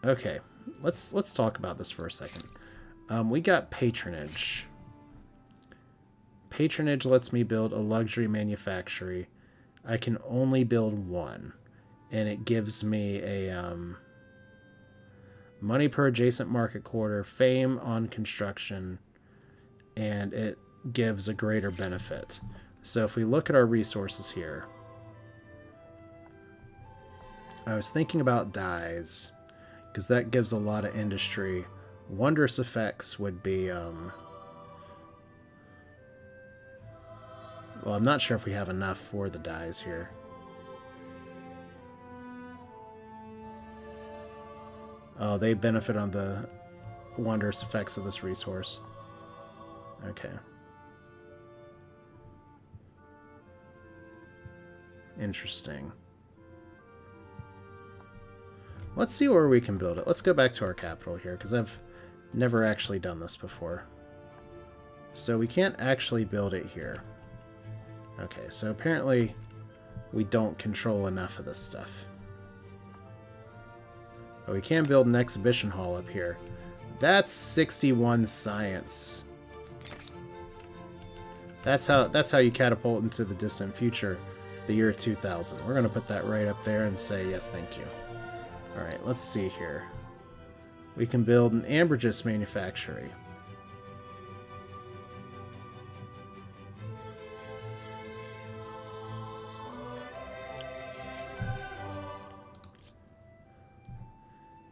Okay, let's talk about this for a second. We got patronage. Patronage lets me build a luxury manufactory. I can only build 1, and it gives me a money per adjacent market quarter, fame on construction, and it gives a greater benefit. So if we look at our resources here, I was thinking about dyes, because that gives a lot of industry. Wondrous effects would be, well, I'm not sure if we have enough for the dyes here. Oh, they benefit on the wondrous effects of this resource. Okay. Interesting. Let's see where we can build it. Let's go back to our capital here, because I've never actually done this before. So we can't actually build it here. Okay, so apparently we don't control enough of this stuff. But we can build an exhibition hall up here. That's 61 science. That's how you catapult into the distant future, the year 2000. We're going to put that right up there and say, yes, thank you. Alright, let's see here. We can build an ambergris manufactory.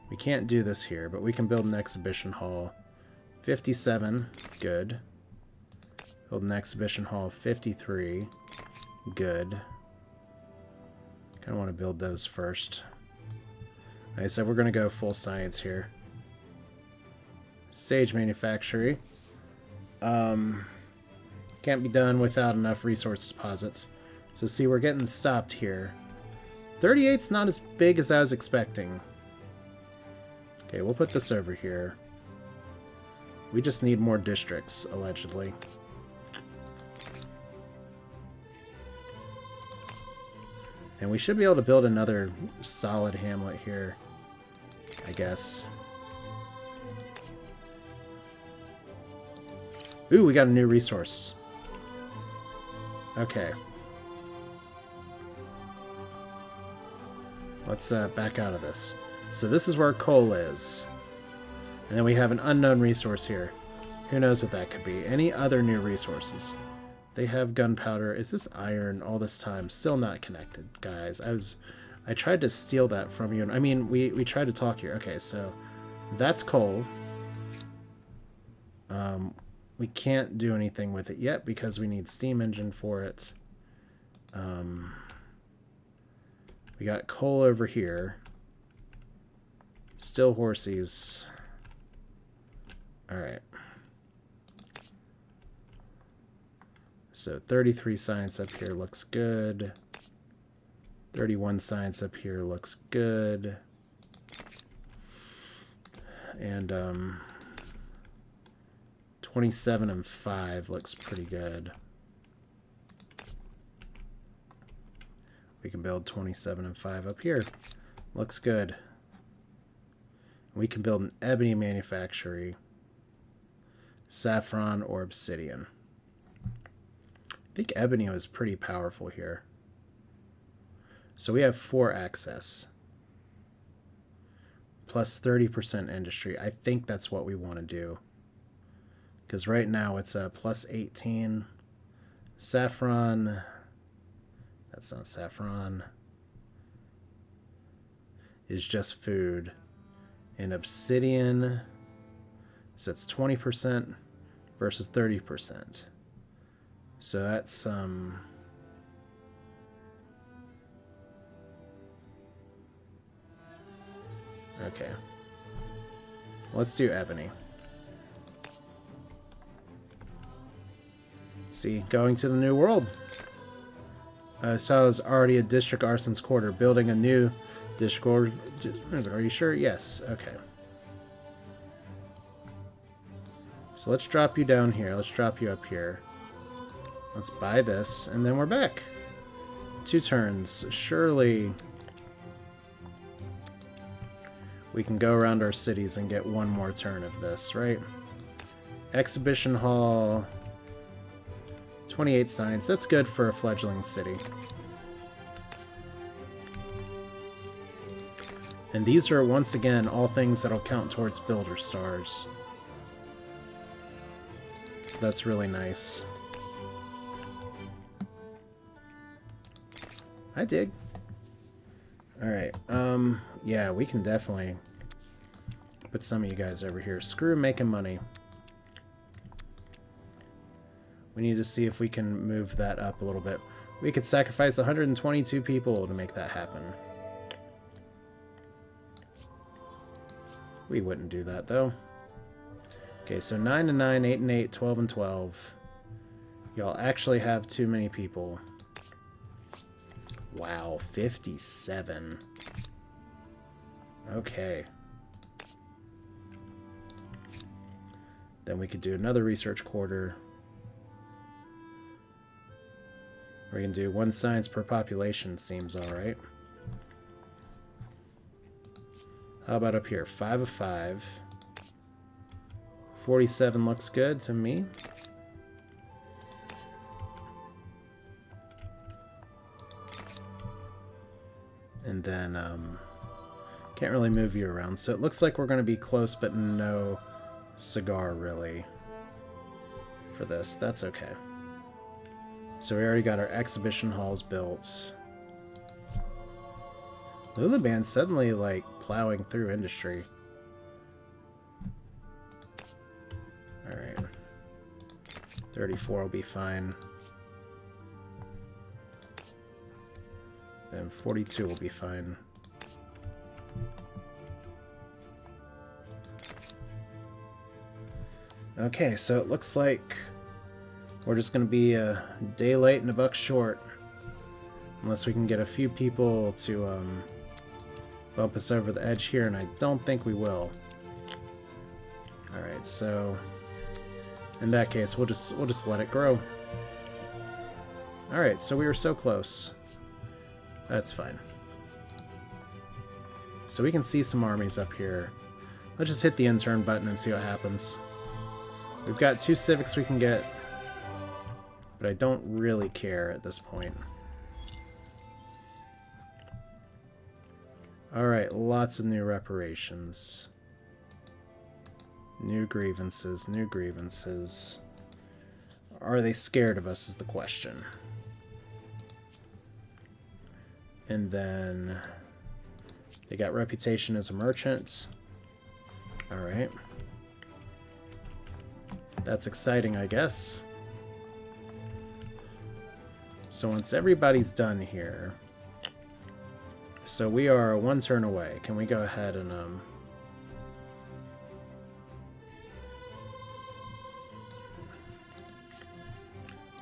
We can't do this here, but we can build an exhibition hall. 57, good. Build an exhibition hall. 53, good. Kind of want to build those first. Like I said, we're going to go full science here. Sage manufactory. Can't be done without enough resource deposits. So see, we're getting stopped here. 38's not as big as I was expecting. Okay, we'll put this over here. We just need more districts, allegedly. And we should be able to build another solid hamlet here, I guess. Ooh, we got a new resource. Okay. Let's back out of this. So this is where coal is. And then we have an unknown resource here. Who knows what that could be? Any other new resources? They have gunpowder. Is this iron all this time? Still not connected, guys. I tried to steal that from you. And I mean, we tried to talk here. Okay, so that's coal. We can't do anything with it yet because we need steam engine for it. We got coal over here. Still horsies. Alright. So 33 science up here looks good. 31 science up here looks good. And 27 and 5 looks pretty good. We can build 27 and 5 up here. Looks good. We can build an ebony manufactory, saffron, or obsidian. I think ebony was pretty powerful here. So we have 4 access. Plus 30% industry. I think that's what we want to do. Because right now it's a plus 18. Saffron. That's not saffron. Is just food. And obsidian. So it's 20% versus 30%. So that's okay. Let's do ebony. See, going to the new world. So is already a district arson's quarter. Building a new district order. Are you sure? Yes. Okay. So let's drop you down here. Let's drop you up here. Let's buy this, and then we're back. 2 turns. Surely we can go around our cities and get 1 more turn of this, right? Exhibition hall. 28 science. That's good for a fledgling city. And these are, once again, all things that'll count towards builder stars. So that's really nice. I dig. Alright, yeah, we can definitely put some of you guys over here. Screw making money. We need to see if we can move that up a little bit. We could sacrifice 122 people to make that happen. We wouldn't do that, though. Okay, so 9 and 9, 8 and 8, 12 and 12. Y'all actually have too many people. Wow, 57. Okay. Then we could do another research quarter. We can do 1 science per population, seems alright. How about up here? 5 of 5. 47 looks good to me. And then, can't really move you around. So it looks like we're going to be close, but no cigar, really, for this. That's okay. So we already got our exhibition halls built. Lulaband's suddenly, like, plowing through industry. Alright. 34 will be fine. Then 42 will be fine. Okay, so it looks like we're just going to be a day late and a buck short. Unless we can get a few people to bump us over the edge here, and I don't think we will. Alright, so in that case, we'll just let it grow. Alright, so we were so close. That's fine. So we can see some armies up here. Let's just hit the intern button and see what happens. We've got 2 civics we can get, but I don't really care at this point. Alright, lots of new reparations. New grievances, new grievances. Are they scared of us is the question. And then they got reputation as a merchant. Alright. That's exciting, I guess. So once everybody's done here... So we are one turn away. Can we go ahead and...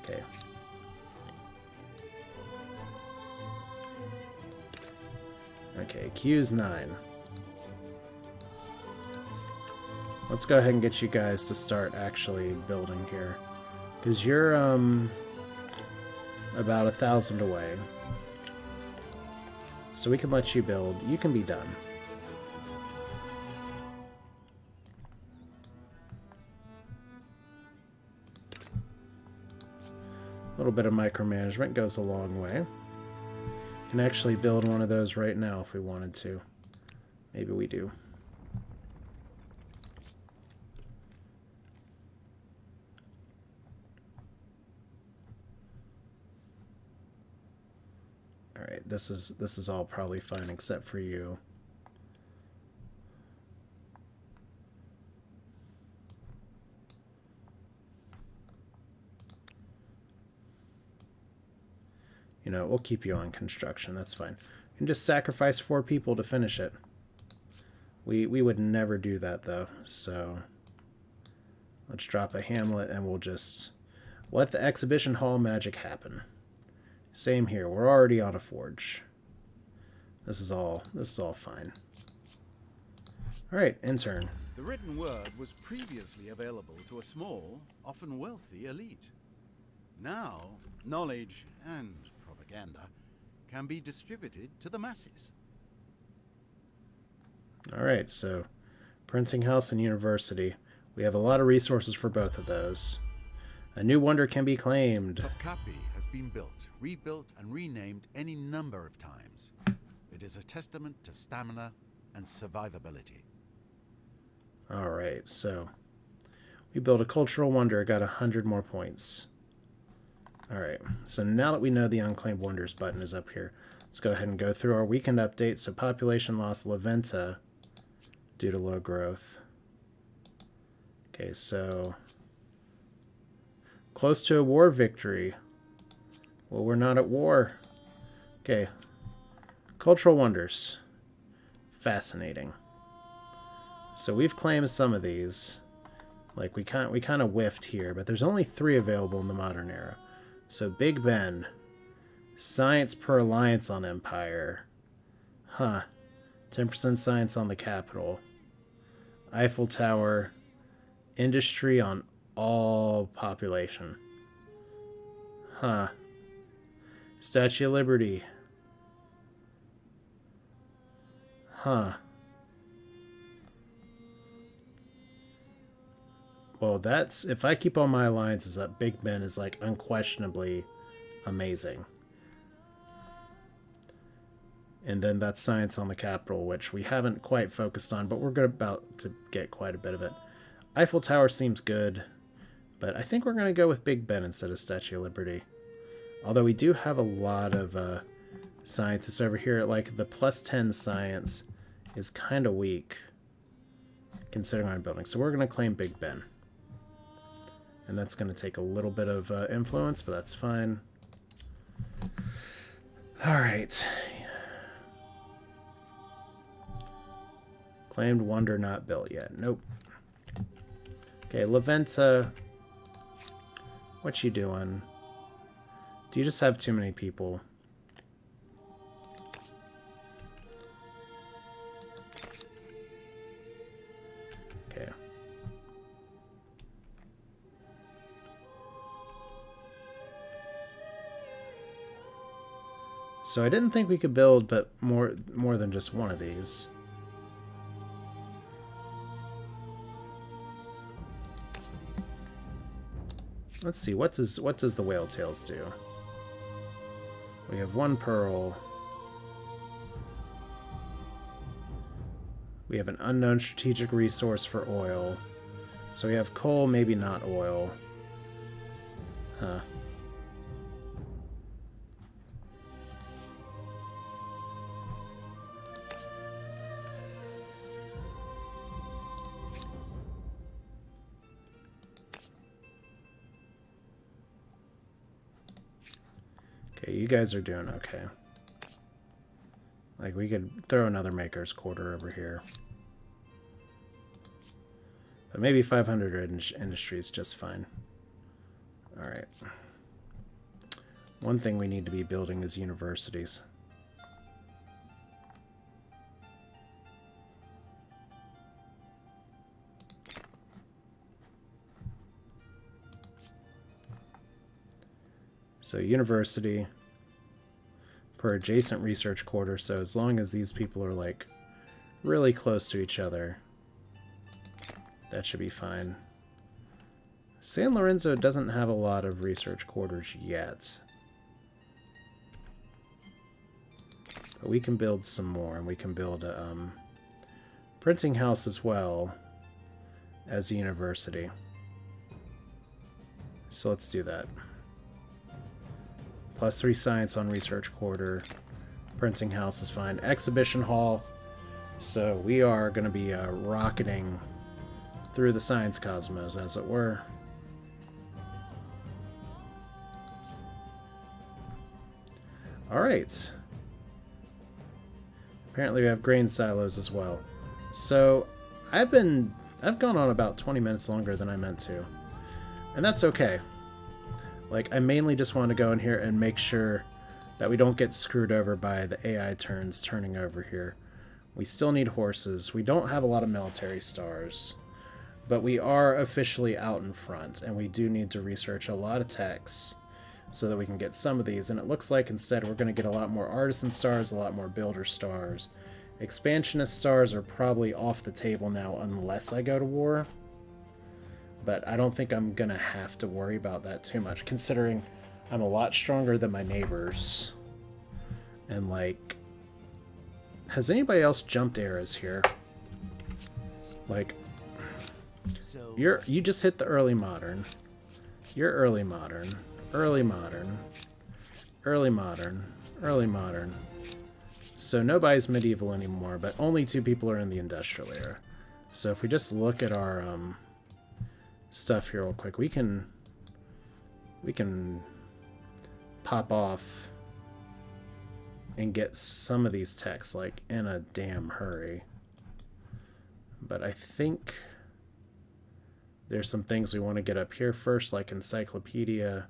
Okay. Okay, Q's 9. Let's go ahead and get you guys to start actually building here. Because you're, about 1,000 away. So we can let you build. You can be done. A little bit of micromanagement goes a long way. Can actually build one of those right now if we wanted to. Maybe we do. Alright, this is all probably fine except for you. You know, we'll keep you on construction, that's fine. You can just sacrifice 4 people to finish it. We would never do that though, so let's drop a hamlet and we'll just let the exhibition hall magic happen. Same here, we're already on a forge. This is all fine. Alright, intern. The written word was previously available to a small, often wealthy elite. Now, knowledge and propaganda can be distributed to the masses. Alright, so printing house and university. We have a lot of resources for both of those. A new wonder can be claimed. Topkapi has been built, rebuilt, and renamed any number of times. It is a testament to stamina and survivability. Alright, so we built a cultural wonder, got 100 more points. Alright, so now that we know the Unclaimed Wonders button is up here, let's go ahead and go through our weekend update. So population loss, Laventa, due to low growth. Okay, so close to a war victory. Well, we're not at war. Okay, cultural wonders. Fascinating. So we've claimed some of these. Like we kind of whiffed here, but there's only 3 available in the modern era. So Big Ben, science per alliance on Empire. Huh. 10% science on the capital. Eiffel Tower, industry on all population. Huh. Statue of Liberty. Huh. Well, that's... If I keep all my alliances up, Big Ben is, like, unquestionably amazing. And then that's science on the capital, which we haven't quite focused on, but we're about to get quite a bit of it. Eiffel Tower seems good, but I think we're going to go with Big Ben instead of Statue of Liberty. Although we do have a lot of scientists over here. Like, the +10 science is kind of weak, considering I'm building. So we're going to claim Big Ben. And that's going to take a little bit of influence, but that's fine. Alright. Claimed wonder not built yet. Nope. Okay, Laventa. What you doing? Do you just have too many people? Okay. So I didn't think we could build but more than just one of these. Let's see, what does the whale tails do? We have 1 pearl. We have an unknown strategic resource for oil. So we have coal, maybe not oil. Huh. you guys are doing okay. Like, we could throw another Maker's Quarter over here. But maybe 500 industry is just fine. Alright. One thing we need to be building is universities. So university per adjacent research quarter. So as long as these people are like really close to each other, that should be fine. San Lorenzo doesn't have a lot of research quarters yet. But we can build some more, and we can build a printing house as well as a university. So let's do that. +3 science on research quarter. Printing house is fine. Exhibition hall. So we are going to be rocketing through the science cosmos, as it were. Alright. Apparently we have grain silos as well. So I've gone on about 20 minutes longer than I meant to. And that's okay. Like, I mainly just want to go in here and make sure that we don't get screwed over by the AI turns turning over here. We still need horses. We don't have a lot of military stars. But we are officially out in front, and we do need to research a lot of techs so that we can get some of these. And it looks like instead we're going to get a lot more artisan stars, a lot more builder stars. Expansionist stars are probably off the table now unless I go to war. But I don't think I'm going to have to worry about that too much, considering I'm a lot stronger than my neighbors. And, like, has anybody else jumped eras here? Like, you just hit the early modern. You're early modern. Early modern. Early modern. Early modern. So nobody's medieval anymore, but only 2 people are in the industrial era. So if we just look at our stuff here real quick, we can pop off and get some of these techs like in a damn hurry. But I think there's some things we want to get up here first, like encyclopedia.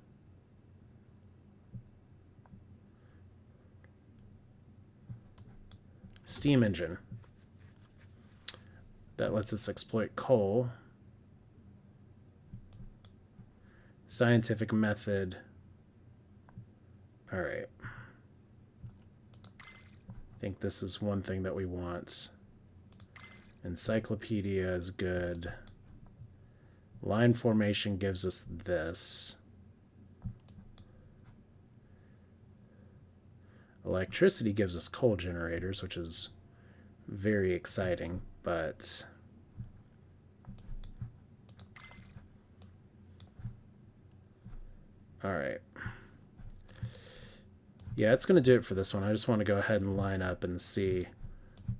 Steam engine. That lets us exploit coal. Scientific method. Alright. I think this is one thing that we want. Encyclopedia is good. Line formation gives us this. Electricity gives us coal generators, which is very exciting, but alright. Yeah, it's going to do it for this one. I just want to go ahead and line up and see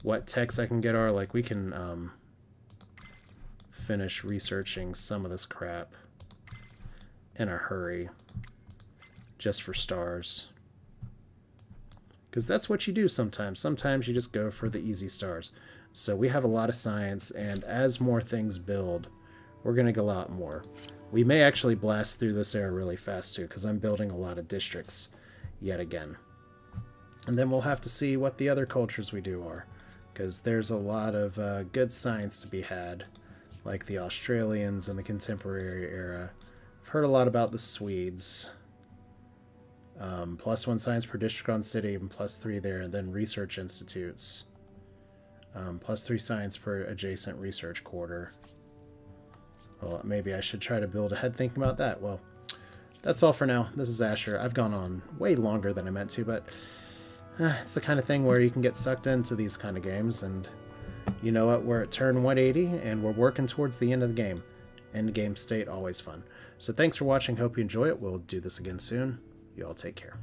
what techs I can get are. Like, we can finish researching some of this crap in a hurry just for stars. Because that's what you do sometimes. Sometimes you just go for the easy stars. So we have a lot of science, and as more things build, we're going to get a lot more. We may actually blast through this era really fast too, because I'm building a lot of districts yet again. And then we'll have to see what the other cultures we do are, because there's a lot of good science to be had, like the Australians in the contemporary era. I've heard a lot about the Swedes. +1 science per district on city, and +3 there, and then research institutes. +3 science per adjacent research quarter. Well, maybe I should try to build ahead thinking about that. Well, that's all for now. This is Asher. I've gone on way longer than I meant to, but it's the kind of thing where you can get sucked into these kind of games, and you know what? We're at turn 180, and we're working towards the end of the game. End game state, always fun. So thanks for watching. Hope you enjoy it. We'll do this again soon. You all take care.